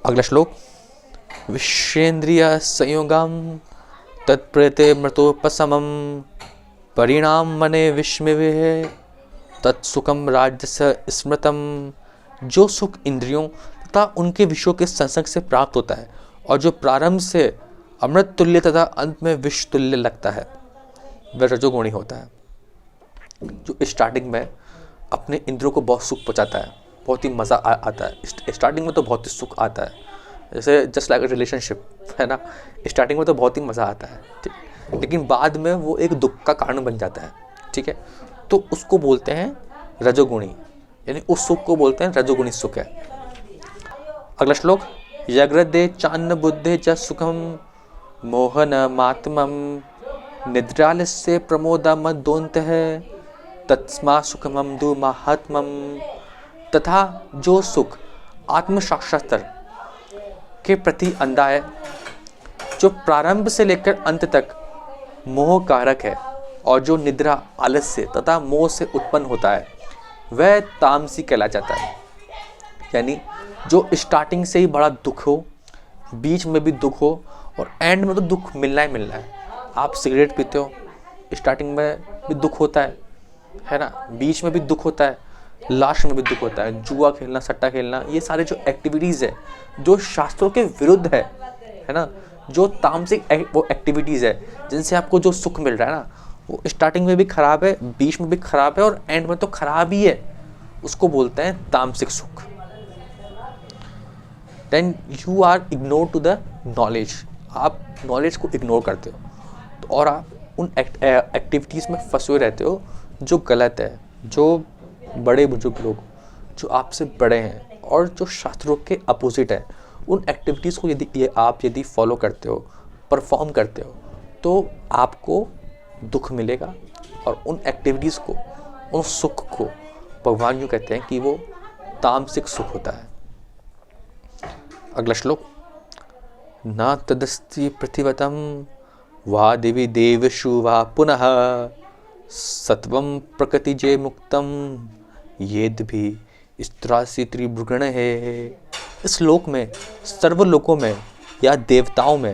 अगला श्लोक, विश्वेन्द्रिय संयोगम तत्प्रते मृतोपशमम परिणाम मने विस्मृतिः तत्सुखम राजस स्मृतम। जो सुख इंद्रियों तथा उनके विषयों के संसर्ग से प्राप्त होता है और जो प्रारंभ से अमृत तुल्य तथा अंत में विष तुल्य लगता है, वह रजोगुणी होता है। जो स्टार्टिंग में अपने इंद्रियों को बहुत सुख पहुँचाता है, बहुत ही मज़ा आता है। स्टार्टिंग में तो बहुत ही सुख आता है, जैसे जस्ट लाइक अ रिलेशनशिप है ना, स्टार्टिंग में तो बहुत ही मज़ा आता है, ठीक। लेकिन बाद में वो एक दुख का कारण बन जाता है, ठीक है। तो उसको बोलते हैं रजोगुणी, यानी उस सुख को बोलते हैं रजोगुणी सुख है। अगला श्लोक, यग्रदे चान्न बुद्धे च सुखम मोहन मात्मम निद्रालस्य प्रमोदमदोन्तः तस्मा सुखमम दु महात्मम। तथा जो सुख आत्म साक्षात्कार के प्रति अंधा है, जो प्रारंभ से लेकर अंत तक मोह कारक है, और जो निद्रा, आलस्य तथा मोह से उत्पन्न होता है, वह तामसी कहला जाता है। यानी जो स्टार्टिंग से ही बड़ा दुख हो, बीच में भी दुख हो, और एंड में तो दुख मिलना ही मिलना है। आप सिगरेट पीते हो, स्टार्टिंग में भी दुख होता है ना, बीच में भी दुख होता है, लास्ट में भी दुख होता है। जुआ खेलना, सट्टा खेलना, ये सारे जो एक्टिविटीज़ है जो शास्त्रों के विरुद्ध है ना, जो तामसिक वो एक्टिविटीज़ है जिनसे आपको जो सुख मिल रहा है ना, वो स्टार्टिंग में भी खराब है, बीच में भी खराब है, और एंड में तो खराब ही है। उसको बोलते हैं तामसिक सुख। Then you are ignore to the knowledge. आप नॉलेज को इग्नोर करते हो, तो और आप उन एक्टिविटीज़ में फंसे हुए रहते हो जो गलत है। जो बड़े बुजुर्ग लोग जो आपसे बड़े हैं और जो शास्त्रों के अपोजिट है, उन एक्टिविटीज़ को यदि फॉलो करते हो, परफॉर्म करते हो, तो आपको दुख मिलेगा। और उन एक्टिविटीज़ को, उन सुख को भगवान यूँ कहते हैं कि वो तामसिक सुख होता है। अगला श्लोक, न तदस्ति पृथिवतम वा दिवि देवेषु वा पुनः सत्वं प्रकृति जे मुक्तम येद भी स्त्रासी त्रिभुगण है। इस लोक में, सर्वलोकों में या देवताओं में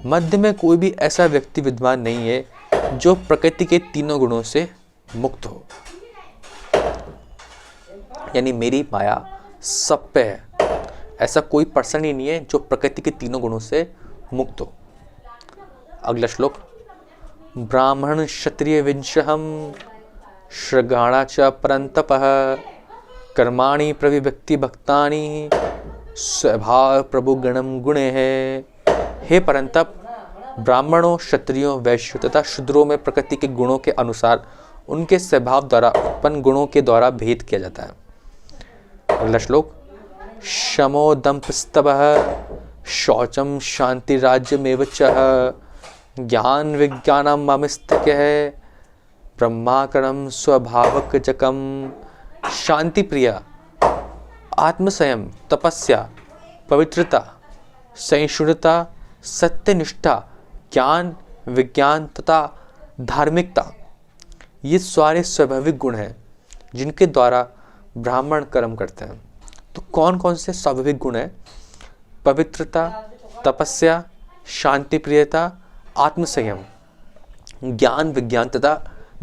मध्य में कोई भी ऐसा व्यक्ति विद्वान नहीं है जो प्रकृति के तीनों गुणों से मुक्त हो। यानी मेरी माया सब पे है, ऐसा कोई पर्सन ही नहीं है जो प्रकृति के तीनों गुणों से मुक्त हो। अगला श्लोक, ब्राह्मण क्षत्रिय विंशहम श्रगाणा च परंतपः कर्माणि प्रविभक्ति भक्तानि स्वभाव प्रभु गणम गुणे है। हे परंतप, ब्राह्मणों, क्षत्रियों, वैश्यों तथा शूद्रों में प्रकृति के गुणों के अनुसार उनके स्वभाव द्वारा उत्पन्न गुणों के द्वारा भेद किया जाता है। अगला श्लोक, शमो दंपस्तवः शौचम शांतिराज्यमेव च ज्ञान विज्ञानम ममस्तक्यः ब्रह्माकरम स्वभावकजकम। शांति प्रिया, आत्मसंयम, तपस्या, पवित्रता, सहिष्णुता, सत्यनिष्ठा, ज्ञान, विज्ञान तथा धार्मिकता, ये सारे स्वाभाविक गुण हैं जिनके द्वारा ब्राह्मण कर्म करते हैं। तो कौन कौन से स्वाभाविक गुण हैं? पवित्रता, तपस्या, शांति प्रियता, आत्मसंयम, ज्ञान, विज्ञान तथा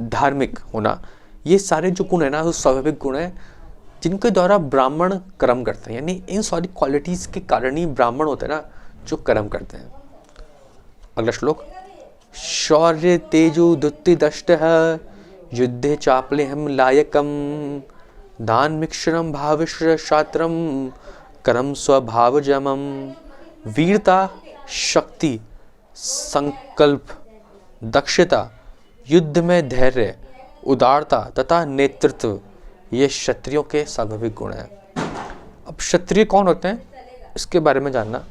धार्मिक होना, ये सारे जो गुण है ना, वो स्वाभाविक गुण है जिनके द्वारा ब्राह्मण कर्म करते हैं। यानी इन सारी क्वालिटीज़ के कारण ही ब्राह्मण होते हैं ना जो कर्म करते हैं। अगला श्लोक, शौर्य तेजो दुत्ति दष्ट युद्धे चापलेहम लायकम दानमिक्षरम भाविश्र शात्रम करम स्वभावजमम। वीरता, शक्ति, संकल्प, दक्षता, युद्ध में धैर्य, उदारता तथा नेतृत्व, ये क्षत्रियों के स्वाभाविक गुण हैं। अब क्षत्रिय कौन होते हैं इसके बारे में जानना।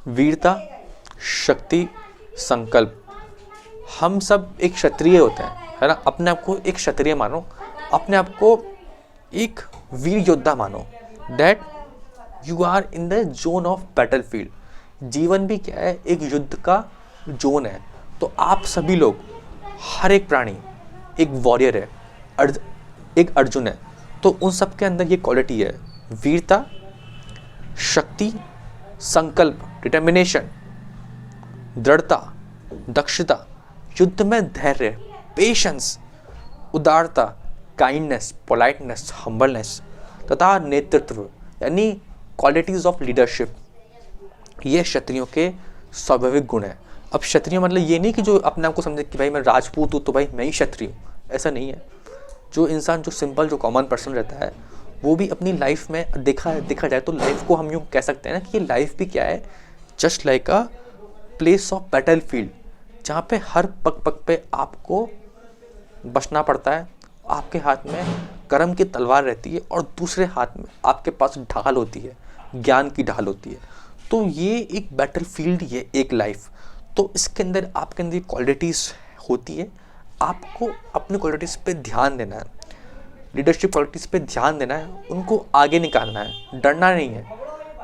वीरता, शक्ति, संकल्प, हम सब एक क्षत्रिय होते हैं, है ना। अपने आप को एक क्षत्रिय मानो, अपने आप को एक वीर योद्धा मानो, that you are in the zone of battle field. जीवन भी क्या है, एक युद्ध का जोन है। तो आप सभी लोग, हर एक प्राणी एक वॉरियर है, एक अर्जुन है। तो उन सब के अंदर ये क्वालिटी है, वीरता, शक्ति, संकल्प, डिटर्मिनेशन, दृढ़ता, दक्षता, युद्ध में धैर्य, पेशेंस, उदारता, काइंडनेस, पोलाइटनेस, हम्बलनेस तथा नेतृत्व, यानी क्वालिटीज ऑफ लीडरशिप, ये क्षत्रियों के स्वाभाविक गुण है। अब क्षत्रिय मतलब ये नहीं कि जो अपने आप को समझे कि भाई मैं राजपूत हूँ तो भाई मैं ही क्षत्रिय हूँ, ऐसा नहीं है। जो इंसान, जो सिंपल, जो कॉमन पर्सन रहता है, वो भी अपनी लाइफ में देखा जाए तो लाइफ को हम यूँ कह सकते हैं ना कि ये लाइफ भी क्या है, just like a place of battle field, जहाँ पे हर पग पग पे आपको बचना पड़ता है। आपके हाथ में कर्म की तलवार रहती है और दूसरे हाथ में आपके पास ढाल होती है, ज्ञान की ढाल होती है। तो ये एक बैटल फील्ड ही है, एक लाइफ। तो इसके अंदर आपके अंदर क्वालिटीज़ होती है, आपको अपनी क्वालिटीज़ पे ध्यान देना है, लीडरशिप क्वालिटीज़ पे ध्यान देना है, उनको आगे निकालना है। डरना नहीं है,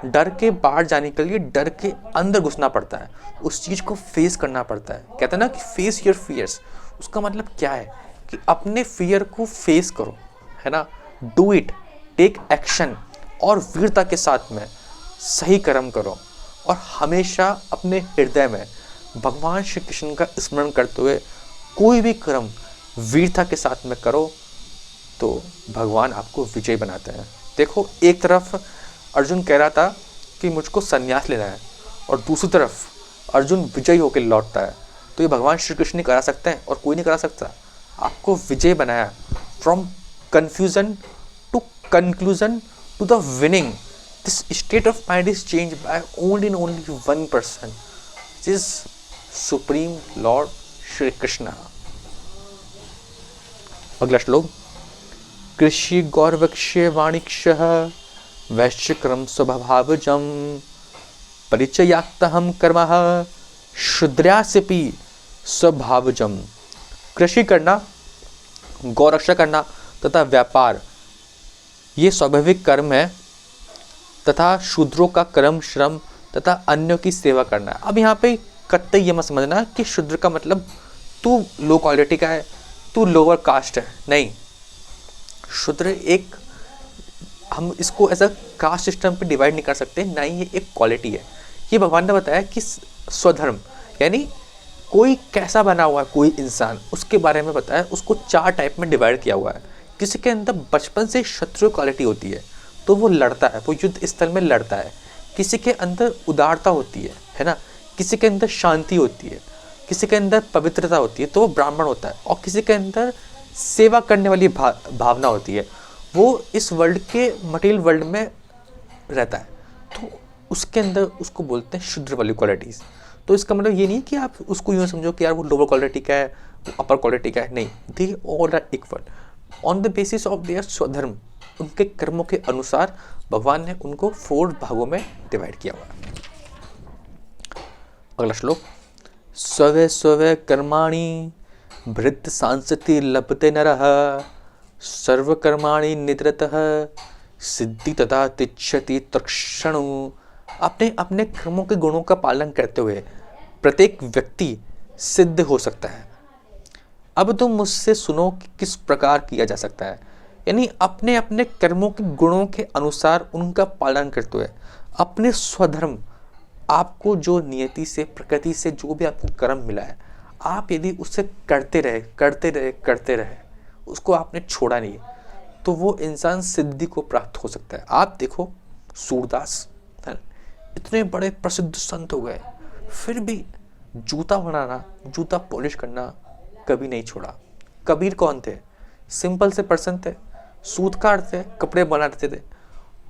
डर के बाहर जाने के लिए डर के अंदर घुसना पड़ता है, उस चीज़ को फेस करना पड़ता है। कहते हैं ना कि फेस योर फियर्स, उसका मतलब क्या है कि अपने फियर को फेस करो, है ना। डू इट, टेक एक्शन और वीरता के साथ में सही कर्म करो और हमेशा अपने हृदय में भगवान श्री कृष्ण का स्मरण करते हुए कोई भी कर्म वीरता के साथ में करो तो भगवान आपको विजय बनाते हैं। देखो, एक तरफ अर्जुन कह रहा था कि मुझको संन्यास लेना है और दूसरी तरफ अर्जुन विजयी होकर लौटता है। तो ये भगवान श्री कृष्ण ही करा सकते हैं और कोई नहीं करा सकता। आपको विजय बनाया, from confusion to conclusion to the winning. This state of mind is change by only one person, which is supreme lord Shri Krishna. अगला श्लोक, कृषि गौरवक्ष्य वाणिक्ष्य वैश्यक्रम स्वभावजम परिचयाक्तहम कर्मः शूद्रास्यपि स्वभावजम। कृषि करना, गौरक्षा करना तथा व्यापार, ये स्वाभाविक कर्म है तथा शूद्रों का कर्म श्रम तथा अन्यों की सेवा करना है। अब यहाँ पे कतई ये मत समझना कि शूद्र का मतलब तू लो क्वालिटी का है, तू लोअर कास्ट है, नहीं। शूद्र एक, हम इसको एज अ कास्ट सिस्टम पे डिवाइड नहीं कर सकते, ना ही ये एक क्वालिटी है। ये भगवान ने बताया कि स्वधर्म यानी कोई कैसा बना हुआ है कोई इंसान, उसके बारे में बताया। उसको 4 टाइप में डिवाइड किया हुआ है। किसी के अंदर बचपन से शत्रु क्वालिटी होती है, तो वो लड़ता है, वो युद्ध स्थल में लड़ता है। किसी के अंदर उदारता होती है ना। किसी के अंदर शांति होती है, किसी के अंदर पवित्रता होती है, तो वो ब्राह्मण होता है। और किसी के अंदर सेवा करने वाली भावना होती है, वो इस वर्ल्ड के मटेरियल वर्ल्ड में रहता है, तो उसके अंदर उसको बोलते हैं शूद्र वाली क्वालिटीज़। तो इसका मतलब ये नहीं कि आप उसको यूँ समझो कि यार वो लोअर क्वालिटी का है, वो अपर क्वालिटी का है, नहीं। They all are equal on the basis of their स्वधर्म। उनके कर्मों के अनुसार भगवान ने उनको 4 भागों में डिवाइड किया हुआ है। अगला श्लोक, स्वे स्वे कर्माणि भृत सांसति लभते नरः सर्वकर्माणि निद्रतः सिद्धि तथा तिच्छति तक्षणु। अपने अपने कर्मों के गुणों का पालन करते हुए प्रत्येक व्यक्ति सिद्ध हो सकता है। अब तुम मुझसे सुनो कि किस प्रकार किया जा सकता है। यानी अपने अपने कर्मों के गुणों के अनुसार उनका पालन करते हुए अपने स्वधर्म, आपको जो नियति से, प्रकृति से जो भी आपको कर्म मिला है, आप यदि उसे करते रहे, उसको आपने छोड़ा नहीं, तो वो इंसान सिद्धि को प्राप्त हो सकता है। आप देखो सूरदास इतने बड़े प्रसिद्ध संत हो गए, फिर भी जूता बनाना, जूता पॉलिश करना कभी नहीं छोड़ा। कबीर कौन थे? सिंपल से पर्सन थे, सूतकार थे, कपड़े बनाते थे।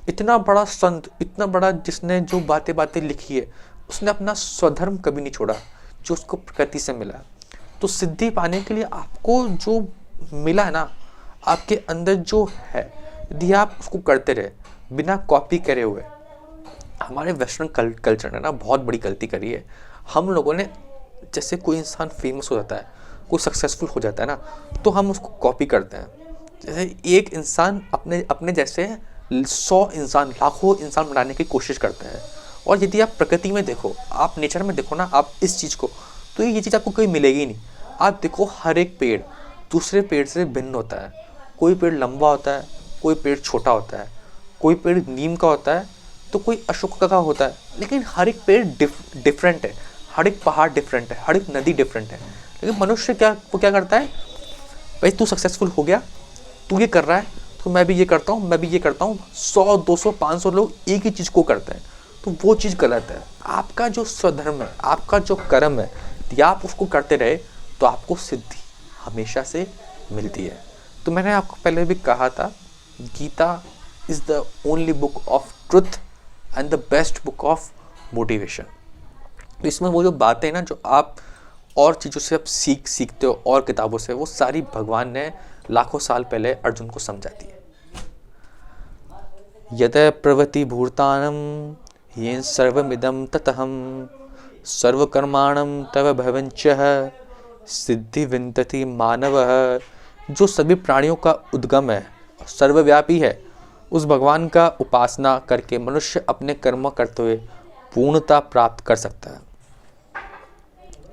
इतना बड़ा संत, इतना बड़ा जिसने जो बातें बातें लिखी है, उसने अपना स्वधर्म कभी नहीं छोड़ा जो उसको प्रकृति से मिला। तो सिद्धि पाने के लिए आपको जो मिला है ना, आपके अंदर जो है, यदि आप उसको करते रहे बिना कॉपी करे हुए। हमारे वेस्टर्न कल्चर ने ना बहुत बड़ी गलती करी है। हम लोगों ने, जैसे कोई इंसान फेमस हो जाता है, कोई सक्सेसफुल हो जाता है ना, तो हम उसको कॉपी करते हैं। जैसे एक इंसान अपने जैसे 100 इंसान, लाखों इंसान बनाने की कोशिश करता है। और यदि आप प्रकृति में देखो, आप नेचर में देखो ना, आप इस चीज़ को, तो ये चीज़ आपको कहीं मिलेगी नहीं। आप देखो हर एक पेड़ दूसरे पेड़ से भिन्न होता है। कोई पेड़ लंबा होता है, कोई पेड़ छोटा होता है, कोई पेड़ नीम का होता है, तो कोई अशोक का होता है। लेकिन हर एक पेड़ डिफरेंट है, हर एक पहाड़ डिफरेंट है, हर एक नदी डिफरेंट है। लेकिन मनुष्य वो क्या करता है, भाई तू सक्सेसफुल हो गया, तू ये कर रहा है, तो मैं भी ये करता हूँ, मैं भी ये करता हूँ। 100, 200, 500 लोग एक ही चीज़ को करते हैं, तो वो चीज़ गलत है। आपका जो स्वधर्म है, आपका जो कर्म है, यदि आप उसको करते रहे तो आपको सिद्धि हमेशा से मिलती है। तो मैंने आपको पहले भी कहा था, Gita is the only book of truth and the best book of motivation. तो इसमें वो जो बातें ना, जो आप और चीज़ों से आप सीखते हो और किताबों से, वो सारी भगवान ने लाखों साल पहले अर्जुन को समझा दी है। यत प्रवृत्ति भूतानम येन सर्वमिदं ततहम सर्वकर्माणं तव भवंचः सिद्धि विंतति मानवः। जो सभी प्राणियों का उद्गम है, सर्वव्यापी है, उस भगवान का उपासना करके मनुष्य अपने कर्म करते हुए पूर्णता प्राप्त कर सकता है।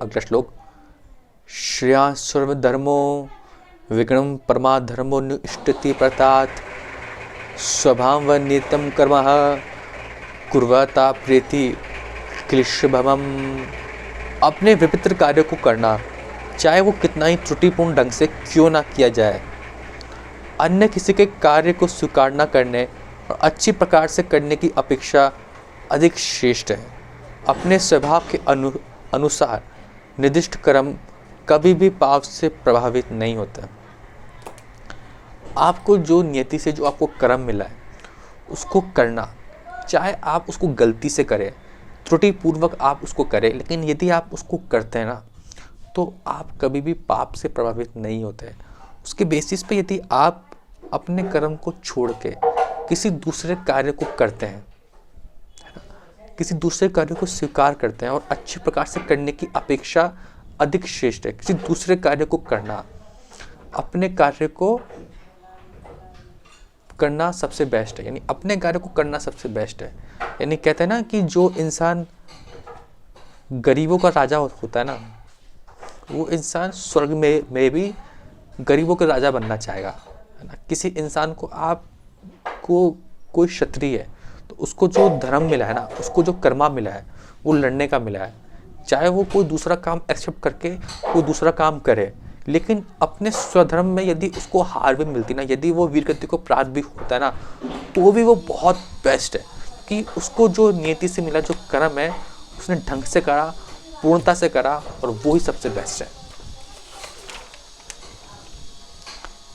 अगला श्लोक, श्रेया सर्वधर्मो विघ्नं परमाधर्मो निष्ठति प्रतात स्वभावनियतं कर्मः कुर्वता प्रीति क्लिशभवम्। अपने विचित्र कार्य को करना, चाहे वो कितना ही त्रुटिपूर्ण ढंग से क्यों ना किया जाए। अन्य किसी के कार्य को स्वीकार न करने और अच्छी प्रकार से करने की अपेक्षा अधिक श्रेष्ठ है। अपने स्वभाव के अनुसार निर्दिष्ट कर्म कभी भी पाप से प्रभावित नहीं होता। आपको जो नियति से जो आपको कर्म मिला है, उसको करना, चाहे आप उसको गलती से करें, त्रुटिपूर्वक आप उसको करें, लेकिन यदि आप उसको करते हैं ना, तो आप कभी भी पाप से प्रभावित नहीं होते। उसके बेसिस पे यदि आप अपने कर्म को छोड़ के किसी दूसरे कार्य को करते हैं, है ना, किसी दूसरे कार्य को स्वीकार करते हैं और अच्छे प्रकार से करने की अपेक्षा अधिक श्रेष्ठ है। किसी दूसरे कार्य को करना, अपने कार्य को करना सबसे बेस्ट है। यानी अपने कार्य को करना सबसे बेस्ट है। यानी कहते हैं ना कि जो इंसान गरीबों का राजा होता है ना, वो इंसान स्वर्ग में भी गरीबों का राजा बनना चाहेगा, है ना। किसी इंसान को आपको कोई क्षत्रिय है तो उसको जो धर्म मिला है ना, उसको जो कर्मा मिला है वो लड़ने का मिला है, चाहे वो कोई दूसरा काम एक्सेप्ट करके कोई दूसरा काम करे, लेकिन अपने स्वधर्म में यदि उसको हार भी मिलती ना, यदि वो वीर गति को प्राप्त भी होता है ना, तो भी वो बहुत बेस्ट है कि उसको जो नियति से मिला जो कर्म है उसने ढंग से करा, पूर्णता से करा, और वो ही सबसे बेस्ट है।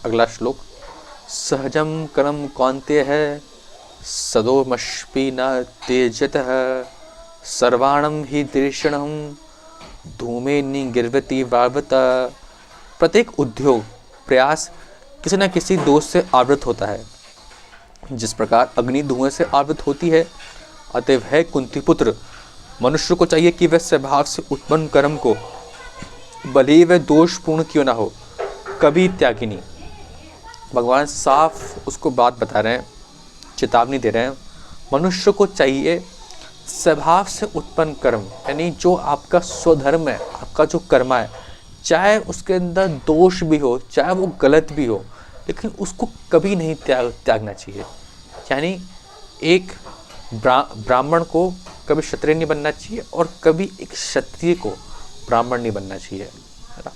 अगला श्लोक, सहजम कर्म कौन्तेय है सदोमश्पि न तेजतः सर्वाणम ही दृषणम धूमे निगिर्वति वावता। प्रत्येक उद्योग प्रयास किसी न किसी दोष से आवृत होता है, जिस प्रकार अग्नि धुएं से आवृत होती है। अतएव है कुंती पुत्र, मनुष्य को चाहिए कि वह स्वभाव से उत्पन्न कर्म को भले ही वह दोषपूर्ण क्यों ना हो कभी त्यागी नहीं। भगवान साफ उसको बात बता रहे हैं, चेतावनी दे रहे हैं। मनुष्य को चाहिए स्वभाव से उत्पन्न कर्म, यानी जो आपका स्वधर्म है, आपका जो कर्मा है, चाहे उसके अंदर दोष भी हो, चाहे वो गलत भी हो, लेकिन उसको कभी नहीं त्यागना चाहिए। यानी एक ब्राह्मण को कभी क्षत्रिय नहीं बनना चाहिए और कभी एक क्षत्रिय को ब्राह्मण नहीं बनना चाहिए, है ना।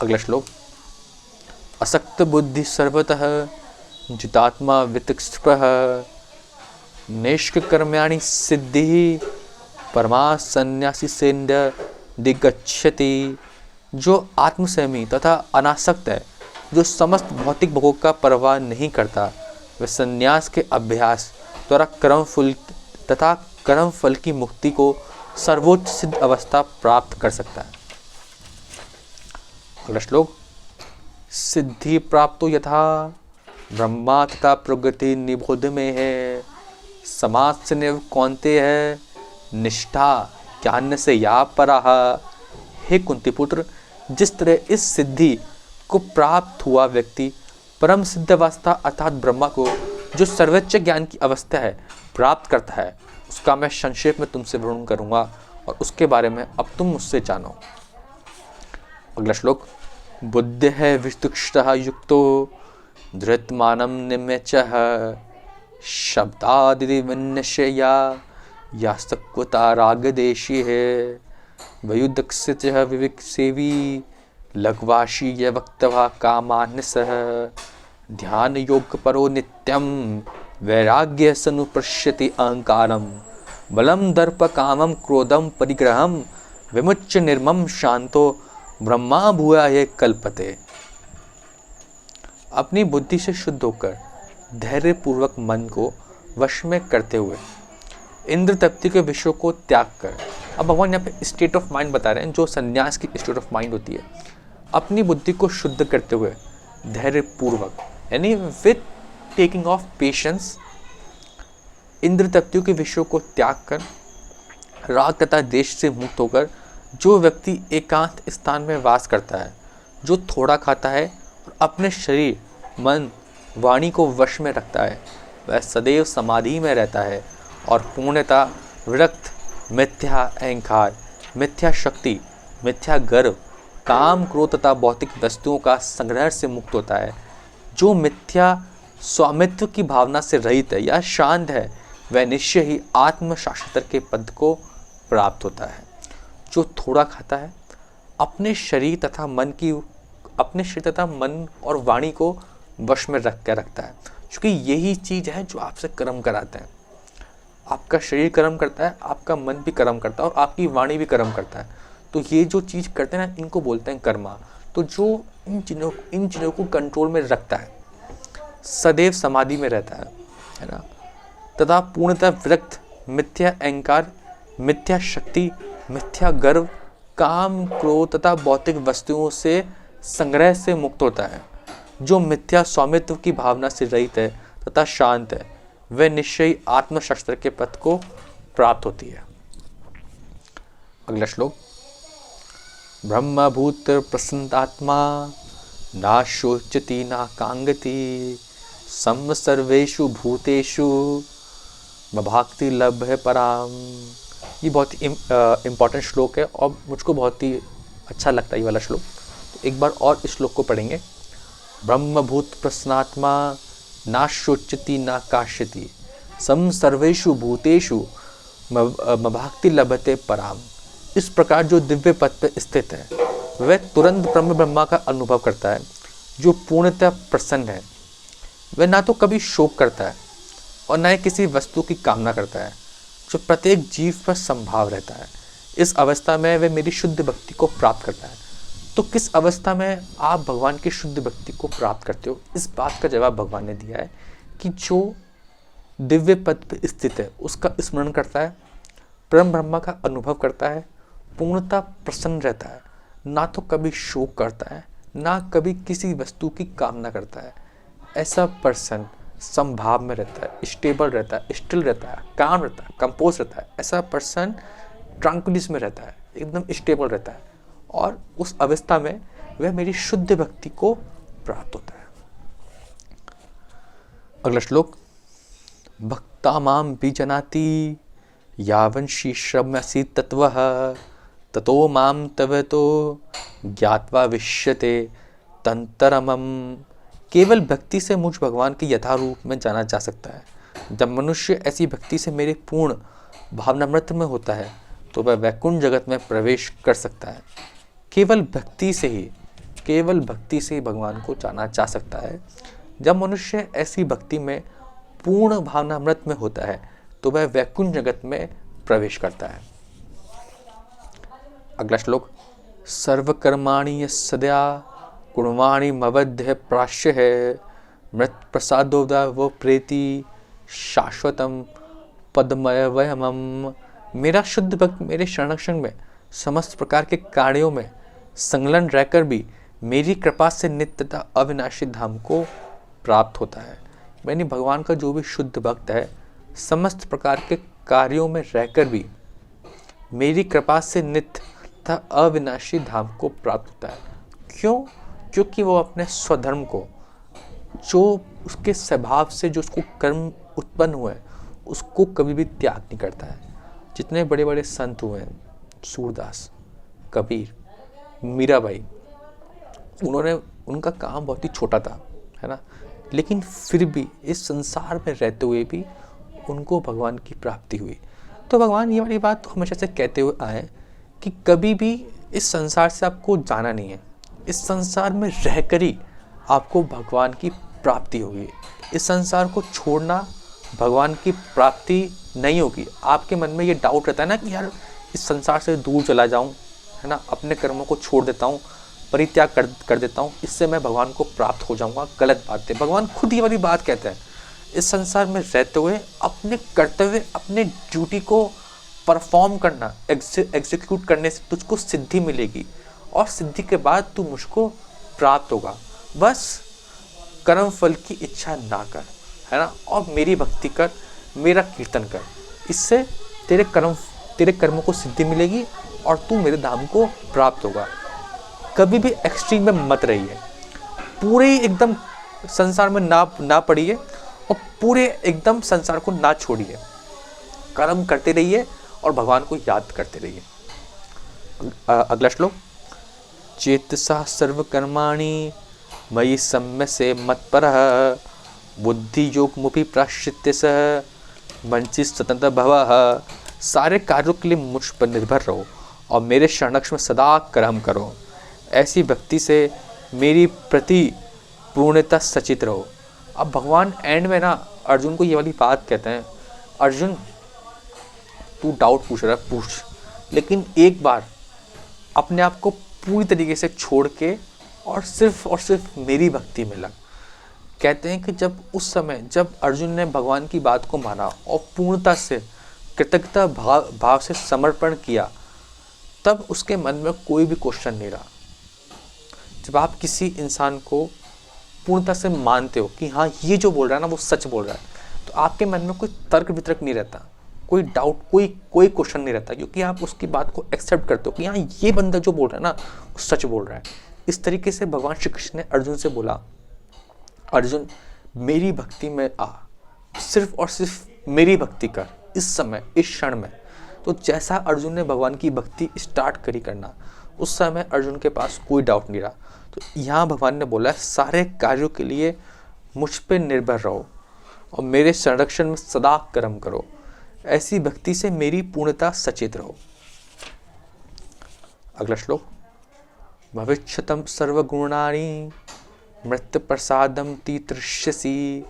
अगला श्लोक, असक्त बुद्धि सर्वतः जितात्मा वितस्पृह नैष्क कर्म्याणि सिद्धि परमा संन्यासी सेन्द्र दिगच्छति। जो आत्मसंयमी तथा अनासक्त है, जो समस्त भौतिक भोगों का परवाह नहीं करता, वह संन्यास के अभ्यास द्वारा कर्म फल की मुक्ति को सर्वोच्च सिद्ध अवस्था प्राप्त कर सकता है। अगला श्लोक, सिद्धि प्राप्तो यथा ब्रह्मा तथा प्रगति निबोध में है समाज से निव कौन्तेय है निष्ठा ज्ञान से या पराह। हे कुंती पुत्र, जिस तरह इस सिद्धि को प्राप्त हुआ व्यक्ति परम सिद्ध अवस्था अर्थात ब्रह्मा को, जो सर्वोच्च ज्ञान की अवस्था है, प्राप्त करता है, उसका मैं संक्षेप में तुमसे वर्णन करूंगा और उसके बारे में अब तुम मुझसे जानो। अगला श्लोक, बुद्ध है विस्तुष्टः युक्तो धृतमानम निम्यचः शब्दादि विन्यशया यास्तक्वता रागदेशी है वयुदक्षित विविक सेवी लघवाशी य वक्तवा कामान्यसः ध्यान योग परो नित्यम वैराग्य सनुपश्यति अहंकारम बलम दर्प कामम क्रोधम परिग्रहम विमुच्य निर्मम शांतो ब्रह्मा भूयाय कल्पते। अपनी बुद्धि से शुद्ध होकर धैर्य पूर्वक मन को वश में करते हुए इंद्र तप्ति के विषयों को त्याग कर, अब भगवान यहाँ पे स्टेट ऑफ माइंड बता रहे हैं जो संन्यास की स्टेट ऑफ माइंड होती है, अपनी बुद्धि को शुद्ध करते हुए धैर्य पूर्वक यानी विथ टेकिंग ऑफ पेशेंस इंद्र तप्तियों के विषयों को त्याग कर राग तथा देश से मुक्त होकर जो व्यक्ति एकांत स्थान में वास करता है, जो थोड़ा खाता है और अपने शरीर मन वाणी को वश में रखता है, वह सदैव समाधि में रहता है और पूर्णतः विरक्त मिथ्या अहंकार, मिथ्या शक्ति, मिथ्या गर्व, काम क्रोध तथा भौतिक वस्तुओं का संग्रह से मुक्त होता है। जो मिथ्या स्वामित्व की भावना से रहित है या शांत है, वह निश्चय ही आत्म साक्षात्कार के पद को प्राप्त होता है। जो थोड़ा खाता है, अपने शरीर तथा मन और वाणी को वश में रख कर रखता है, क्योंकि यही चीज़ है जो आपसे कर्म कराते हैं। आपका शरीर कर्म करता है, आपका मन भी कर्म करता है और आपकी वाणी भी कर्म करता है। तो ये जो चीज़ करते हैं ना, इनको बोलते हैं कर्मा। तो जो इन चीज़ों को कंट्रोल में रखता है, सदैव समाधि में रहता है ना, तथा पूर्णतः विरक्त, मिथ्या अहंकार, मिथ्या शक्ति, मिथ्या गर्व, काम क्रोध तथा भौतिक वस्तुओं से संग्रह से मुक्त होता है, जो मिथ्या स्वामित्व की भावना से रहित है तथा शांत है, वह निश्चय आत्म शास्त्र के पथ को प्राप्त होती है। अगला श्लोक, ब्रह्मभूत प्रसन्नात्मा ना शोचति ना कांगति सम सर्वेषु भूतेषु मभाक्ति लभ है पराम। ये बहुत ही इम्पॉर्टेंट श्लोक है और मुझको बहुत ही अच्छा लगता है ये वाला श्लोक। तो एक बार और इस श्लोक को पढ़ेंगे। ब्रह्मभूत प्रसन्नात्मा ना शोच्यति ना काश्यति सम सर्वेषु भूतेषु मभाक्ति लभते पराम। इस प्रकार जो दिव्य पद पर स्थित है वह तुरंत ब्रह्मा का अनुभव करता है। जो पूर्णतः प्रसन्न है वह ना तो कभी शोक करता है और न ही किसी वस्तु की कामना करता है, जो प्रत्येक जीव पर संभाव रहता है। इस अवस्था में वह मेरी शुद्ध भक्ति को प्राप्त करता है। तो किस अवस्था में आप भगवान की शुद्ध भक्ति को प्राप्त करते हो, इस बात का जवाब भगवान ने दिया है कि जो दिव्य पद पर स्थित है उसका स्मरण करता है, परम ब्रह्मा का अनुभव करता है, पूर्णतः प्रसन्न रहता है, ना तो कभी शोक करता है ना कभी किसी वस्तु की कामना करता है। ऐसा पर्सन संभाव में रहता है, स्टेबल रहता है, स्टिल रहता है, काम रहता है, कंपोज रहता है। ऐसा पर्सन ट्रंक्विलिस में रहता है, एकदम स्टेबल रहता है और उस अवस्था में वह मेरी शुद्ध भक्ति को प्राप्त होता है। अगला श्लोक, भक्ता माम बीजनाति यावंशी श्रम्यसि तत्वः ततो माम तवतो ज्ञात्वा विश्यते तंतरमम। केवल भक्ति से मुझ भगवान के यथारूप में जाना जा सकता है। जब मनुष्य ऐसी भक्ति से मेरे पूर्ण भावनामृत में होता है तो वह वैकुंठ जगत में प्रवेश कर सकता है। केवल भक्ति से ही भगवान को जाना जा सकता है। जब मनुष्य ऐसी भक्ति में पूर्ण भावनामृत में होता है तो वह वैकुंठ जगत में प्रवेश करता है। अगला श्लोक, सर्वकर्माणि सद्या गुणवाणी मवध्य प्राश्य है मृत प्रसादोदा वो प्रेति शाश्वतम पद्मय वयमम। मेरा शुद्ध भक्त मेरे शरणक्षण में समस्त प्रकार के कार्यों में संलग्न रहकर भी मेरी कृपा से नित्य तथा अविनाशी धाम को प्राप्त होता है। यानी भगवान का जो भी शुद्ध भक्त है समस्त प्रकार के कार्यों में रहकर भी मेरी कृपा से नित्य तथा अविनाशी धाम को प्राप्त होता है। क्यों? क्योंकि वो अपने स्वधर्म को, जो उसके स्वभाव से जो उसको कर्म उत्पन्न हुए उसको कभी भी त्याग नहीं करता है। जितने बड़े बड़े संत हुए हैं, सूरदास, कबीर, मीराबाई, उनका काम बहुत ही छोटा था, है ना, लेकिन फिर भी इस संसार में रहते हुए भी उनको भगवान की प्राप्ति हुई। तो भगवान ये वाली बात तो हमेशा से कहते हुए आए कि कभी भी इस संसार से आपको जाना नहीं है, इस संसार में रहकर ही आपको भगवान की प्राप्ति होगी। इस संसार को छोड़ना भगवान की प्राप्ति नहीं होगी। आपके मन में ये डाउट रहता है ना कि यार इस संसार से दूर चला जाऊं, है ना, अपने कर्मों को छोड़ देता हूं, परित्याग कर देता हूं, इससे मैं भगवान को प्राप्त हो जाऊंगा। गलत बात है। भगवान खुद ये वाली बात कहते हैं, इस संसार में रहते हुए अपने कर्तव्य, अपने ड्यूटी को परफॉर्म करना, एग्जीक्यूट करने से तुझको सिद्धि मिलेगी और सिद्धि के बाद तू मुझको प्राप्त होगा। बस कर्म फल की इच्छा ना कर, है ना, और मेरी भक्ति कर, मेरा कीर्तन कर, इससे तेरे कर्मों को सिद्धि मिलेगी और तू मेरे धाम को प्राप्त होगा। कभी भी एक्सट्रीम में मत रहिए, पूरे एकदम संसार में ना पड़िए और पूरे एकदम संसार को ना छोड़िए। कर्म करते रहिए और भगवान को याद करते रहिए। अगला श्लोक, चेतसा सर्वकर्माणि मयि सम्यसे मत्परः बुद्धि योग मुपि प्राश्चित्य सह मंचित स्वतंत्र भवः। सारे कार्यों के लिए मुझ पर निर्भर रहो और मेरे शरणक्ष में सदा कर्म करो। ऐसी भक्ति से मेरी प्रति पूर्णता सचित रहो। अब भगवान एंड में ना अर्जुन को ये वाली बात कहते हैं, अर्जुन तू डाउट पूछ रहा है, पूछ, लेकिन एक बार अपने आप को पूरी तरीके से छोड़ के और सिर्फ मेरी भक्ति में लग। कहते हैं कि जब उस समय जब अर्जुन ने भगवान की बात को माना और पूर्णता से कृतज्ञता भाव से समर्पण किया, तब उसके मन में कोई भी क्वेश्चन नहीं रहा। जब आप किसी इंसान को पूर्णता से मानते हो कि हाँ ये जो बोल रहा है ना वो सच बोल रहा है, तो आपके मन में कोई तर्क वितर्क नहीं रहता, कोई डाउट, कोई क्वेश्चन नहीं रहता, क्योंकि आप उसकी बात को एक्सेप्ट करते हो कि हाँ ये बंदा जो बोल रहा है ना वो सच बोल रहा है। इस तरीके से भगवान श्री कृष्ण ने अर्जुन से बोला, अर्जुन मेरी भक्ति में आ, सिर्फ और सिर्फ मेरी भक्ति कर इस समय, इस क्षण में। तो जैसा अर्जुन ने भगवान की भक्ति स्टार्ट करी करना, उस समय अर्जुन के पास कोई डाउट नहीं रहा। तो यहाँ भगवान ने बोला है सारे कार्यों के लिए मुझ पे निर्भर रहो और मेरे संरक्षण में सदा कर्म करो। ऐसी भक्ति से मेरी पूर्णता सचेत रहो। अगला श्लोक, भविष्यतम सर्वगुणानि मृत्यु प्रसादम तीतृष्यसि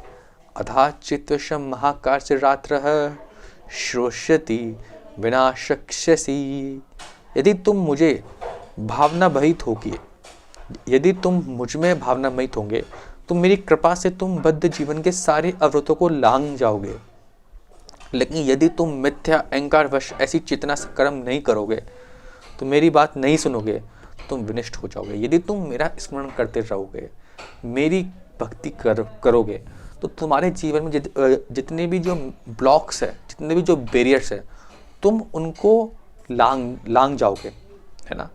अधा चित्तवशम महाकार्य रात्रः श्रोष्यति विनाशक्ष्यसि। यदि तुम मुझे भावना भयित होगी, यदि तुम मुझ में भावना मोहित होंगे तो मेरी कृपा से तुम बद्ध जीवन के सारे अवरोधों को लांघ जाओगे। लेकिन यदि तुम मिथ्या अहंकार वश ऐसी चेतना से कर्म नहीं करोगे, तो मेरी बात नहीं सुनोगे, तुम विनष्ट हो जाओगे। यदि तुम मेरा स्मरण करते रहोगे, मेरी भक्ति करोगे, तो तुम्हारे जीवन में जितने भी जो ब्लॉक्स है, जितने भी जो बैरियर्स है, तुम उनको लांघ जाओगे, है ना।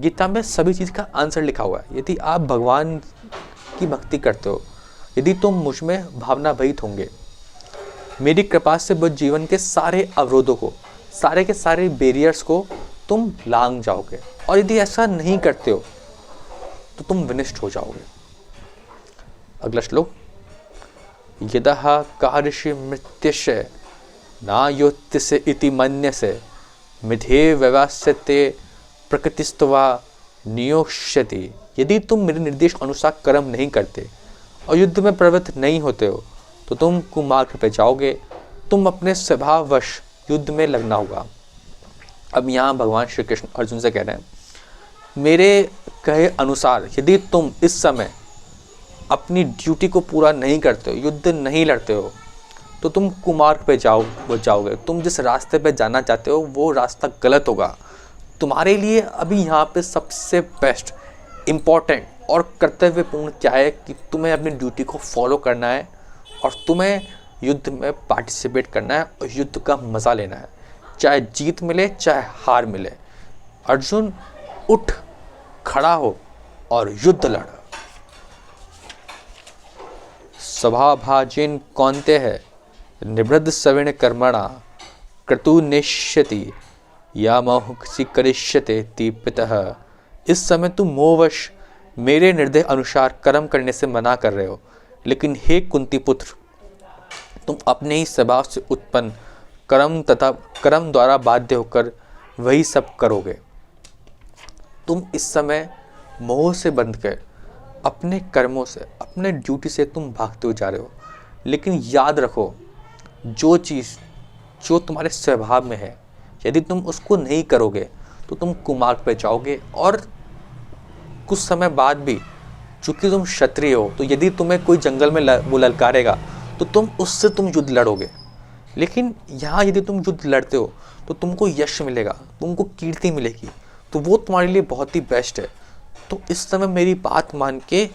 गीता में सभी चीज़ का आंसर लिखा हुआ है। यदि आप भगवान की भक्ति करते हो, यदि तुम मुझ में भावना भयित होंगे, मेरी कृपा से बुद्ध जीवन के सारे अवरोधों को, सारे के सारे बैरियर्स को तुम लांघ जाओगे। और यदि ऐसा नहीं करते हो तो तुम विनष्ट हो जाओगे। अगला श्लोक, यदः कार्यशि मृत्युस्य नायोत्यसे इति मन्यसे मिथे व्यवस्यते प्रकृतिस्त्वा नियोक्ष्यति। यदि तुम मेरे निर्देश अनुसार कर्म नहीं करते और युद्ध में प्रवृत्त नहीं होते हो तो तुम कुमार्ग पे जाओगे, तुम अपने स्वभाववश युद्ध में लगना होगा। अब यहाँ भगवान श्री कृष्ण अर्जुन से कह रहे हैं, मेरे कहे अनुसार यदि तुम इस समय अपनी ड्यूटी को पूरा नहीं करते हो, युद्ध नहीं लड़ते हो, तो तुम कुमार्ग पे जाओगे। तुम जिस रास्ते पे जाना चाहते हो वो रास्ता गलत होगा। तुम्हारे लिए अभी यहाँ पे सबसे बेस्ट, इम्पॉर्टेंट और कर्तव्यपूर्ण क्या है कि तुम्हें अपनी ड्यूटी को फॉलो करना है और तुम्हें युद्ध में पार्टिसिपेट करना है और युद्ध का मज़ा लेना है, चाहे जीत मिले चाहे हार मिले। अर्जुन, उठ, खड़ा हो और युद्ध लड़। स्वभाभाजिन कौन्तेय निवृद्ध सविण कर्मणा क्रतु निश्यति या मोहसी करिष्यते तीपितः। इस समय तुम मोहवश मेरे निर्देश अनुसार कर्म करने से मना कर रहे हो, लेकिन हे कुंती पुत्र, तुम अपने ही स्वभाव से उत्पन्न कर्म तथा कर्म द्वारा बाध्य होकर वही सब करोगे। तुम इस समय मोह से बंध कर अपने कर्मों से, अपने ड्यूटी से तुम भागते हो जा रहे हो। लेकिन याद रखो, जो चीज़ जो तुम्हारे स्वभाव में है, यदि तुम उसको नहीं करोगे तो तुम कुमार्ग पे जाओगे। और कुछ समय बाद भी, चूँकि तुम क्षत्रिय हो, तो यदि तुम्हें कोई जंगल में वो ललकारेगा तो तुम उससे युद्ध लड़ोगे। लेकिन यहाँ यदि तुम युद्ध लड़ते हो तो तुमको यश मिलेगा, तुमको कीर्ति मिलेगी, तो वो तुम्हारे लिए बहुत ही बेस्ट है। तो इस समय मेरी बात मान के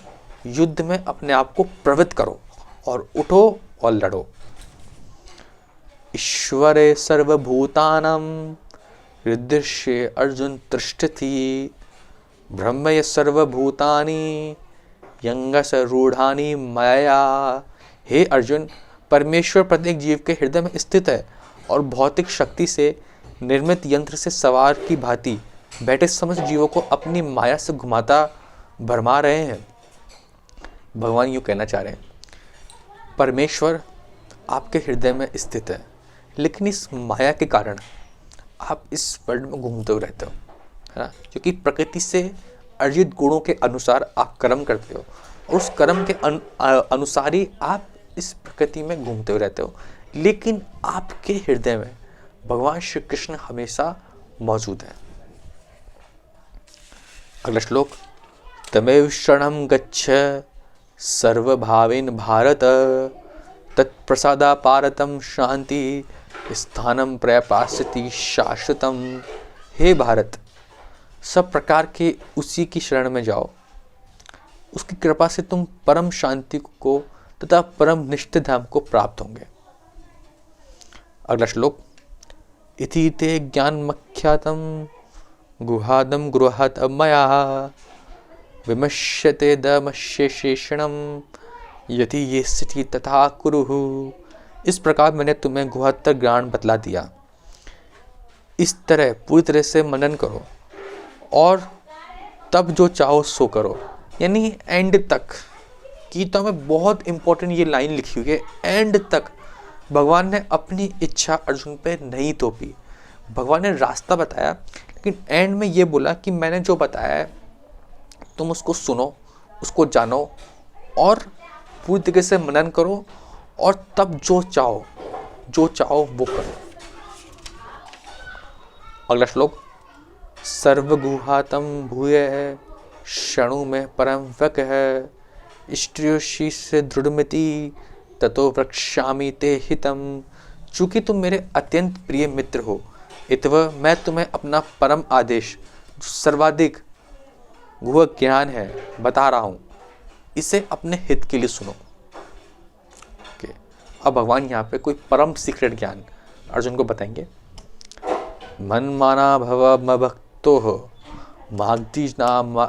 युद्ध में अपने आप को प्रवृत्त करो और उठो और लड़ो। ईश्वरे सर्वभूतानां हृदय अर्जुन तिष्ठति ब्रह्मय सर्वभूतानि यंगस रूढ़ानि माया। हे अर्जुन, परमेश्वर प्रत्येक जीव के हृदय में स्थित है और भौतिक शक्ति से निर्मित यंत्र से सवार की भांति बैठे समस्त जीवों को अपनी माया से घुमाता भरमा रहे हैं। भगवान यूँ कहना चाह रहे हैं, परमेश्वर आपके हृदय में स्थित है, लेकिन इस माया के कारण आप इस वर्ल्ड में घूमते हुए रहते हो, है ना। क्योंकि प्रकृति से अर्जित गुणों के अनुसार आप कर्म करते हो और उस कर्म के अनुसार ही आप इस प्रकृति में घूमते हुए रहते हो। लेकिन आपके हृदय में भगवान श्री कृष्ण हमेशा मौजूद है। अगला श्लोक, तमेव शरणं गच्छ सर्वभावेन भारत तत्प्रसादापारतं शांति स्थानं प्रयापास्यति शाश्वतम। हे भारत, सब प्रकार के उसी की शरण में जाओ, उसकी कृपा से तुम परम शांति को तथा परम निष्ठ धाम को प्राप्त होंगे। अगला श्लोक, इति ते ज्ञानमख्यातं गुहादं गृहात् मया विमश्यते दमशेषेषणं यदि ये स्थिति तथा कुरुहु। इस प्रकार मैंने तुम्हें गुहात्तर ज्ञान बतला दिया। इस तरह पूरी तरह से मनन करो और तब जो चाहो सो करो। यानी एंड तक। गीता में बहुत इंपॉर्टेंट ये लाइन लिखी हुई है, एंड तक भगवान ने अपनी इच्छा अर्जुन पे नहीं थोपी। भगवान ने रास्ता बताया, लेकिन एंड में ये बोला कि मैंने जो बताया है तुम उसको सुनो, उसको जानो और पूरी तरीके से मनन करो, और तब जो चाहो वो करो। अगला श्लोक, सर्वगुहातम भूय है क्षणु में परम वक है, इष्ट्योषि से दृढ़मिति ततो वक्ष्यामि ते हितम। चूंकि तुम मेरे अत्यंत प्रिय मित्र हो, इतव मैं तुम्हें अपना परम आदेश, जो सर्वाधिक गुह ज्ञान है, बता रहा हूं, इसे अपने हित के लिए सुनो। ओके, अब भगवान यहाँ पे कोई परम सीक्रेट ज्ञान अर्जुन को बताएंगे। मन माना भव मभक्तो माग्दी नाम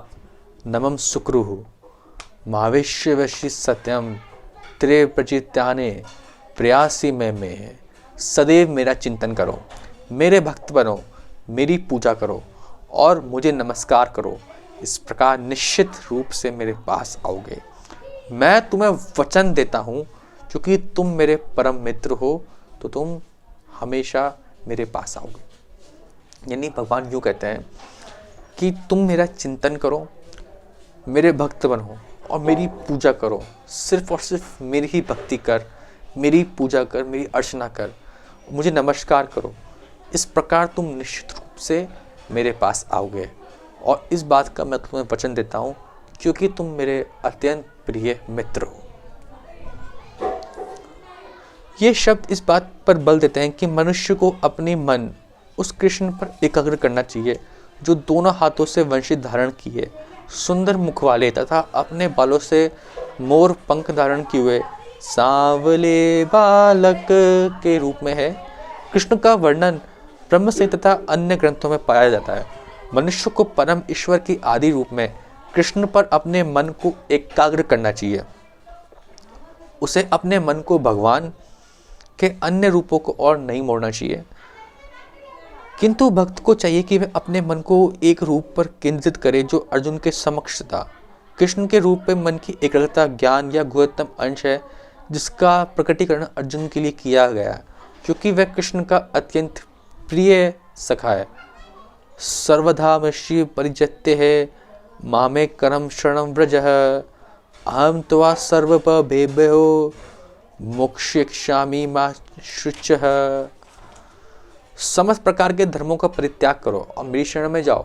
नमम सुक्रुः मावेश्य वशी सत्यम त्रे प्रचित्याने प्रयासी में सदैव मेरा चिंतन करो, मेरे भक्त बनो, मेरी पूजा करो और मुझे नमस्कार करो। इस प्रकार निश्चित रूप से मेरे पास आओगे। मैं तुम्हें वचन देता हूँ, क्योंकि तुम मेरे परम मित्र हो तो तुम हमेशा मेरे पास आओगे। यानी भगवान यूँ कहते हैं कि तुम मेरा चिंतन करो, मेरे भक्त बनो और मेरी पूजा करो। सिर्फ और सिर्फ मेरी ही भक्ति कर, मेरी पूजा कर, मेरी अर्चना कर, मुझे नमस्कार करो। इस प्रकार तुम निश्चित रूप से मेरे पास आओगे, और इस बात का मैं तुम्हें वचन देता हूँ, क्योंकि तुम मेरे अत्यंत प्रिय मित्र हो। ये शब्द इस बात पर बल देते हैं कि मनुष्य को अपनी मन उस कृष्ण पर एकाग्र करना चाहिए जो दोनों हाथों से वंशी धारण किए, सुंदर मुख वाले तथा अपने बालों से मोर पंख धारण किए हुए सांवले बालक के रूप में है। कृष्ण का वर्णन ब्रह्म से तथा अन्य ग्रंथों में पाया जाता है। मनुष्य को परम ईश्वर की आदि रूप में कृष्ण पर अपने मन को एकाग्र करना चाहिए। उसे अपने मन को भगवान के अन्य रूपों को और नहीं मोड़ना चाहिए, किंतु भक्त को चाहिए कि वह अपने मन को एक रूप पर केंद्रित करे जो अर्जुन के समक्ष था। कृष्ण के रूप में मन की एकाग्रता ज्ञान या गुह्यतम अंश है, जिसका प्रकटीकरण अर्जुन के लिए किया गया, क्योंकि वह कृष्ण का अत्यंत प्रिय सखा है। सर्वधा मशी परिजत्य है मामे करम शरणम व्रजः अहम त्वा सर्वभेभ्यो मोक्षयिष्यामि मा शुचः। समस्त प्रकार के धर्मों का परित्याग करो और मेरी शरण में जाओ,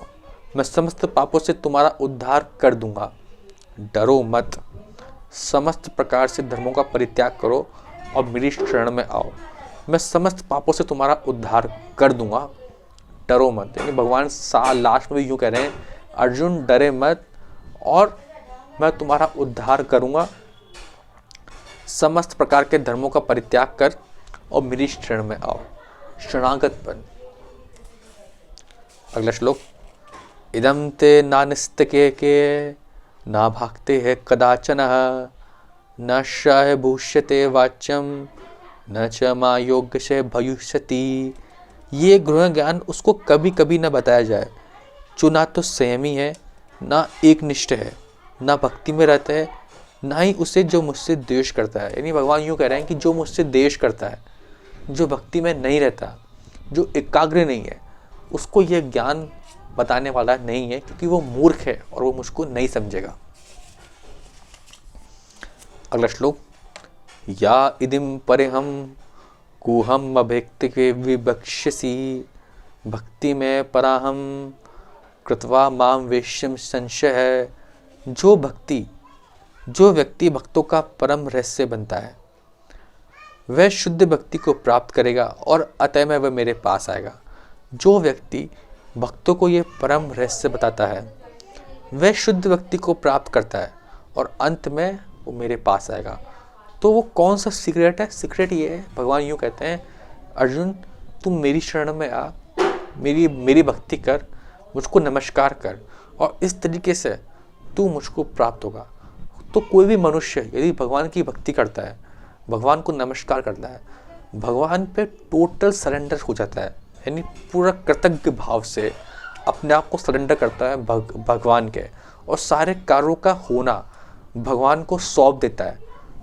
मैं समस्त पापों से तुम्हारा उद्धार कर दूंगा, डरो मत। समस्त प्रकार से धर्मों का परित्याग करो और मेरी शरण में आओ, मैं समस्त पापों से तुम्हारा उद्धार कर दूंगा, डरो मत। यानी भगवान लास्ट में यूँ कह रहे हैं, अर्जुन डरे मत और मैं तुम्हारा उद्धार करूंगा। समस्त प्रकार के धर्मों का परित्याग कर और मेरी शरण में आओ, शरणागत बन। अगला श्लोक, इदम ते नानिस्तके के ना भागते है कदाचन न शाय भूष्यते वाच्यम न च मा योग्य से भयुष्यति। ये गृह ज्ञान उसको कभी कभी न बताया जाए जो ना तो संयमी है, ना एकनिष्ठ है, ना भक्ति में रहता है, ना ही उसे जो मुझसे द्वेष करता है। यानी भगवान यूँ कह रहे हैं कि जो मुझसे द्वेष करता है, जो भक्ति में नहीं रहता, जो एकाग्र नहीं है, उसको यह ज्ञान बताने वाला नहीं है, क्योंकि वो मूर्ख है और वो मुझको नहीं समझेगा। अगला श्लोक, या इदिम परिहम कुहम अभेक्ति के विबक्ष्यसि भक्ति में पराहम कृत्वा माम वेश्यम संशय है। जो व्यक्ति भक्तों का परम रहस्य बनता है, वह शुद्ध भक्ति को प्राप्त करेगा और अतः में वह मेरे पास आएगा। जो व्यक्ति भक्तों को ये परम रहस्य बताता है, वह शुद्ध भक्ति को प्राप्त करता है और अंत में वो मेरे पास आएगा। तो वो कौन सा सीक्रेट है? सीक्रेट ये है, भगवान यूँ कहते हैं, अर्जुन तुम मेरी शरण में आ, मेरी भक्ति कर, मुझको नमस्कार कर, और इस तरीके से तू मुझको प्राप्त होगा। तो कोई भी मनुष्य यदि भगवान की भक्ति करता है, भगवान को नमस्कार करता है, भगवान पे टोटल सरेंडर हो जाता है, यानी पूरा कृतज्ञ भाव से अपने आप को सरेंडर करता है भगवान के, और सारे कार्यों का होना भगवान को सौंप देता है,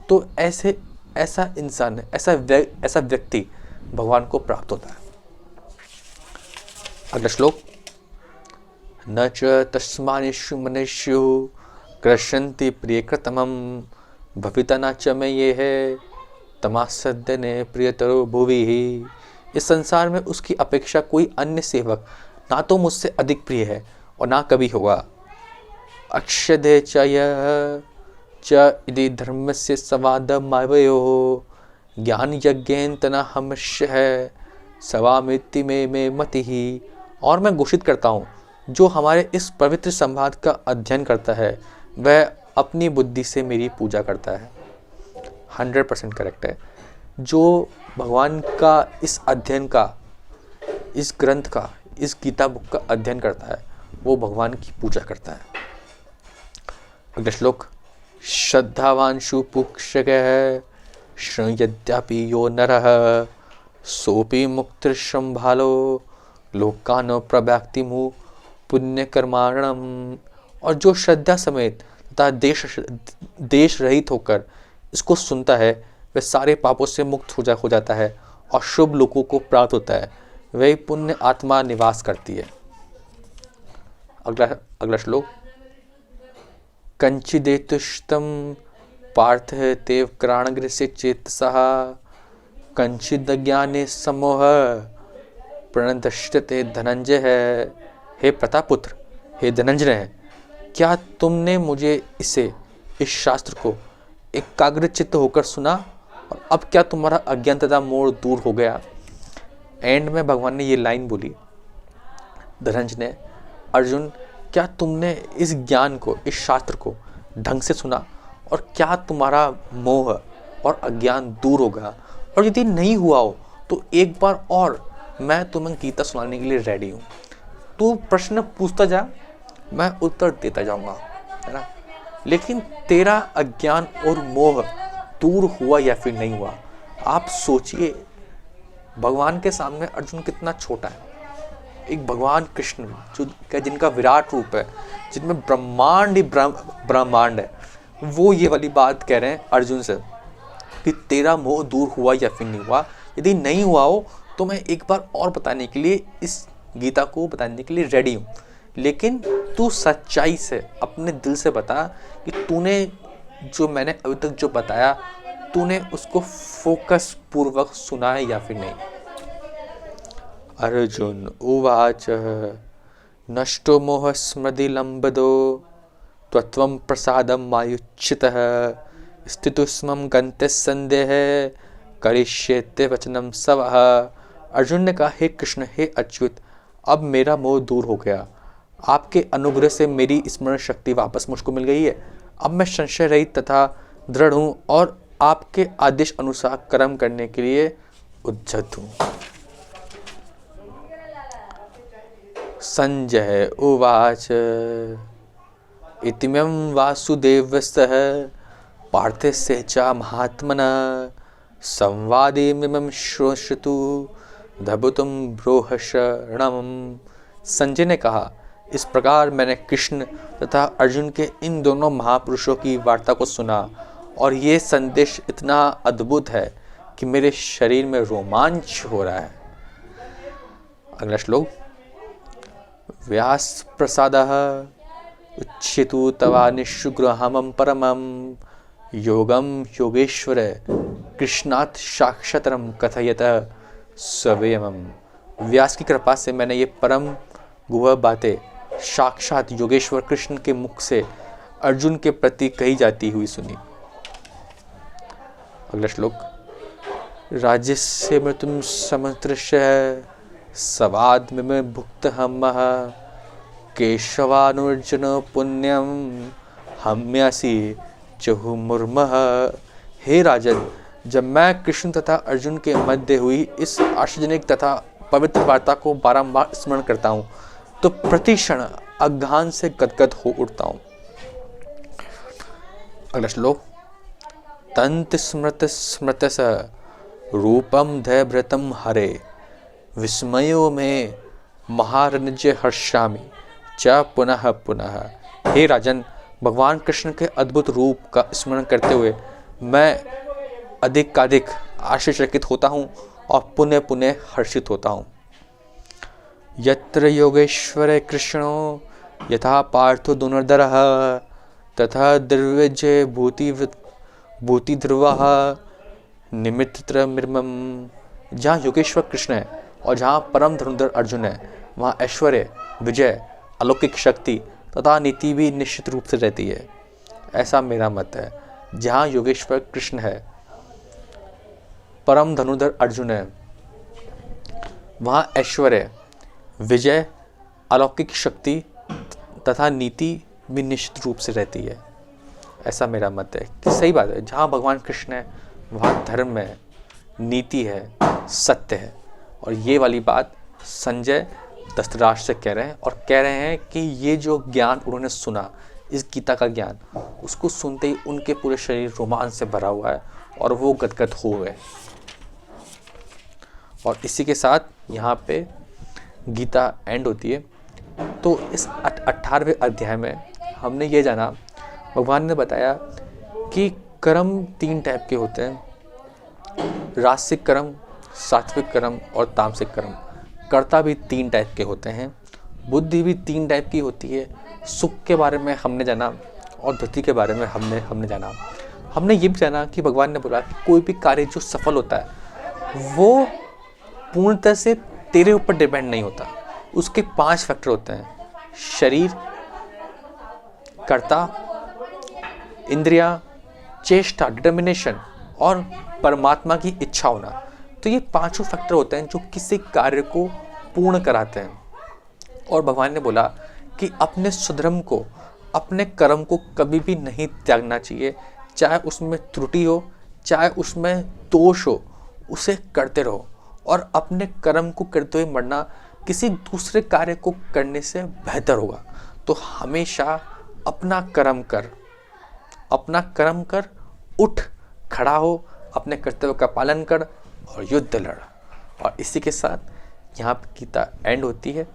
तो ऐसा इंसान, ऐसा व्यक्ति भगवान को प्राप्त होता है। अगला श्लोक, न च तस्मानिषु मनुष्यो कृष्यन्ति प्रियकृतमं भविता न च मे ये है तमासद्यने प्रियतरो भुवि। इस संसार में उसकी अपेक्षा कोई अन्य सेवक ना तो मुझसे अधिक प्रिय है और ना कभी होगा। अक्षदे च यः च इति धर्मस्य संवादमावयो ज्ञान यज्ञेन तना हमस्य है सवामिति में मतिहि। और मैं घोषित करता हूँ, जो हमारे इस पवित्र संवाद का अध्ययन करता है वह अपनी बुद्धि से मेरी पूजा करता है। 100% करेक्ट है। जो भगवान का इस अध्ययन का, इस ग्रंथ का, इस गीता बुक का अध्ययन करता है वो भगवान की पूजा करता है। अगला श्लोक, श्रद्धावांशु पुक्षकः श्रृण्वद्यापि यो नरः सोऽपि मुक्तिर्संभालो लोकान् प्रव्याक्तिमु पुण्यकर्माणम्। और जो श्रद्धा समेत तथा देश रहित होकर इसको सुनता है वह सारे पापों से मुक्त हो जाता है और शुभ लोगों को प्राप्त होता है, वही पुण्य आत्मा निवास करती है। अगला श्लोक, कंचिदेतुष्टम पार्थ तेव क्राणग्रसे चेतसः कंचिदज्ञाने समोह प्रणदश्यते धनंजय है। हे प्रतापुत्र, हे धनंजय, क्या तुमने मुझे इस शास्त्र को एकाग्रचित्त होकर सुना और अब क्या तुम्हारा अज्ञान तथा मोह दूर हो गया। एंड में भगवान ने ये लाइन बोली, धनंजय, अर्जुन, क्या तुमने इस ज्ञान को, इस शास्त्र को ढंग से सुना और क्या तुम्हारा मोह और अज्ञान दूर होगा। और यदि नहीं हुआ हो तो एक बार और मैं तुम्हें गीता सुनाने के लिए रेडी हूँ। तू प्रश्न पूछता जा, मैं उत्तर देता जाऊंगा, है ना। लेकिन तेरा अज्ञान और मोह दूर हुआ या फिर नहीं हुआ। आप सोचिए, भगवान के सामने अर्जुन कितना छोटा है। एक भगवान कृष्ण जो जिनका विराट रूप है, जिनमें ब्रह्मांड ही ब्रह्मांड है, वो ये वाली बात कह रहे हैं अर्जुन से कि तेरा मोह दूर हुआ या फिर नहीं हुआ। यदि नहीं हुआ हो तो मैं एक बार और बताने के लिए, इस गीता को बताने के लिए रेडी हूँ। लेकिन तू सच्चाई से अपने दिल से बता कि तूने जो मैंने अभी तक जो बताया, तूने उसको फोकस पूर्वक सुना है या फिर नहीं। अर्जुन उवाच नष्टो मोह स्मृति लंबदो त्वत्वं प्रसादं मायुच्युतः स्थितुस्मं गन्ते संदेह करिष्येते वचनम सवः। अर्जुन ने कहा, हे कृष्ण, हे अच्युत, अब मेरा मोह दूर हो गया। आपके अनुग्रह से मेरी स्मरण शक्ति वापस मुझको मिल गई है। अब मैं संशय रहित तथा दृढ़ हूँ और आपके आदेश अनुसार कर्म करने के लिए उद्यत हूँ। संजय उवाच इतिमं वासुदेवस्तः पार्थस्य च महात्मना संवादेमिमं श्रोषतु धबुतुम ब्रोह शरणम। संजय ने कहा, इस प्रकार मैंने कृष्ण तथा अर्जुन के इन दोनों महापुरुषों की वार्ता को सुना और ये संदेश इतना अद्भुत है कि मेरे शरीर में रोमांच हो रहा है। अगला श्लोक, व्यास प्रसादः उच्यतु तवा निःशुग्रहमं परमं योगम योगेश्वर कृष्णात् साक्षात्तरं कथयत स्वयं। व्यास की कृपा से मैंने ये परम गुह बातें साक्षात योगेश्वर कृष्ण के मुख से अर्जुन के प्रति कही जाती हुई सुनी। अगला श्लोक, राज्यस्य मृत्युं समदृश्य सवाद में भुक्त हम केशवानुर्जन पुण्यम हम्यासी चहुर्मुर्मः। हे राजन, जब मैं कृष्ण तथा अर्जुन के मध्य हुई इस आश्चर्यजनक तथा पवित्र वार्ता को बारंबार स्मरण करता हूँ तो प्रति क्षण अज्ञान से गदगद हो उठता हूँ। अगला श्लोक, तंत स्मृत स्मृतस रूपम धैभृतम हरे विस्मयो में महारण्य हर्षामि च पुनः पुनः। हे राजन, भगवान कृष्ण के अद्भुत रूप का स्मरण करते हुए मैं अधिकाधिक आश्चर्यचकित होता हूँ और पुनः पुनः हर्षित होता हूँ। यत्र योगेश्वरे कृष्णो यथा पार्थो धनुर्धरः तथा द्रव्यजय भूति ध्रुवः निमित्तत्रयमिमं। जहाँ योगेश्वर कृष्ण है और जहाँ परम धनुर्धर अर्जुन है, वहाँ ऐश्वर्य, विजय, अलौकिक शक्ति तथा नीति भी निश्चित रूप से रहती है। ऐसा मेरा मत है। जहाँ योगेश्वर कृष्ण है, परम धनुर्धर अर्जुन है, वहाँ ऐश्वर्य, विजय, अलौकिक शक्ति तथा नीति भी निश्चित रूप से रहती है। ऐसा मेरा मत है कि सही बात है। जहाँ भगवान कृष्ण है वहाँ धर्म है, नीति है, सत्य है। और ये वाली बात संजय धृतराष्ट्र से कह रहे हैं और कह रहे हैं कि ये जो ज्ञान उन्होंने सुना, इस गीता का ज्ञान, उसको सुनते ही उनके पूरे शरीर रोमांच से भरा हुआ है और वो गदगद हो गए। और इसी के साथ यहाँ पे गीता एंड होती है। तो इस 18वें अध्याय में हमने ये जाना, भगवान ने बताया कि कर्म 3 टाइप के होते हैं, राजसिक कर्म, सात्विक कर्म और तामसिक कर्म। कर्ता भी 3 टाइप के होते हैं, बुद्धि भी 3 टाइप की होती है। सुख के बारे में हमने जाना और धृति के बारे में हमने जाना। हमने ये भी जाना कि भगवान ने बोला कि कोई भी कार्य जो सफल होता है वो पूर्णतः से तेरे ऊपर डिपेंड नहीं होता। उसके 5 फैक्टर होते हैं, शरीर, कर्ता, इंद्रिया, चेष्टा, डिटर्मिनेशन और परमात्मा की इच्छा होना। तो ये 5 फैक्टर होते हैं जो किसी कार्य को पूर्ण कराते हैं। और भगवान ने बोला कि अपने स्वधर्म को, अपने कर्म को कभी भी नहीं त्यागना चाहिए। चाहे उसमें त्रुटि हो, चाहे उसमें दोष हो, उसे करते रहो। और अपने कर्म को करते हुए मरना किसी दूसरे कार्य को करने से बेहतर होगा। तो हमेशा अपना कर्म कर, उठ खड़ा हो, अपने कर्तव्य का पालन कर और युद्ध लड़। और इसी के साथ यहाँ पर गीता एंड होती है।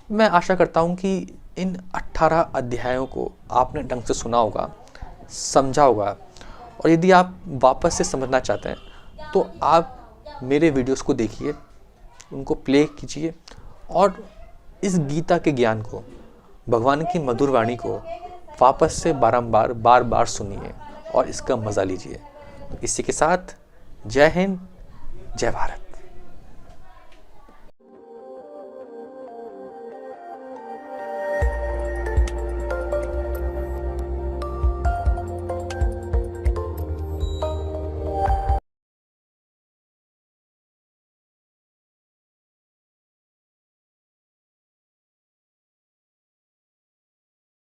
मैं आशा करता हूँ कि इन 18 अध्यायों को आपने ढंग से सुना होगा, समझा होगा। और यदि आप वापस से समझना चाहते हैं तो आप मेरे वीडियोस को देखिए, उनको प्ले कीजिए और इस गीता के ज्ञान को, भगवान की मधुर वाणी को वापस से बार बार सुनिए और इसका मज़ा लीजिए। इसी के साथ जय हिंद, जय भारत।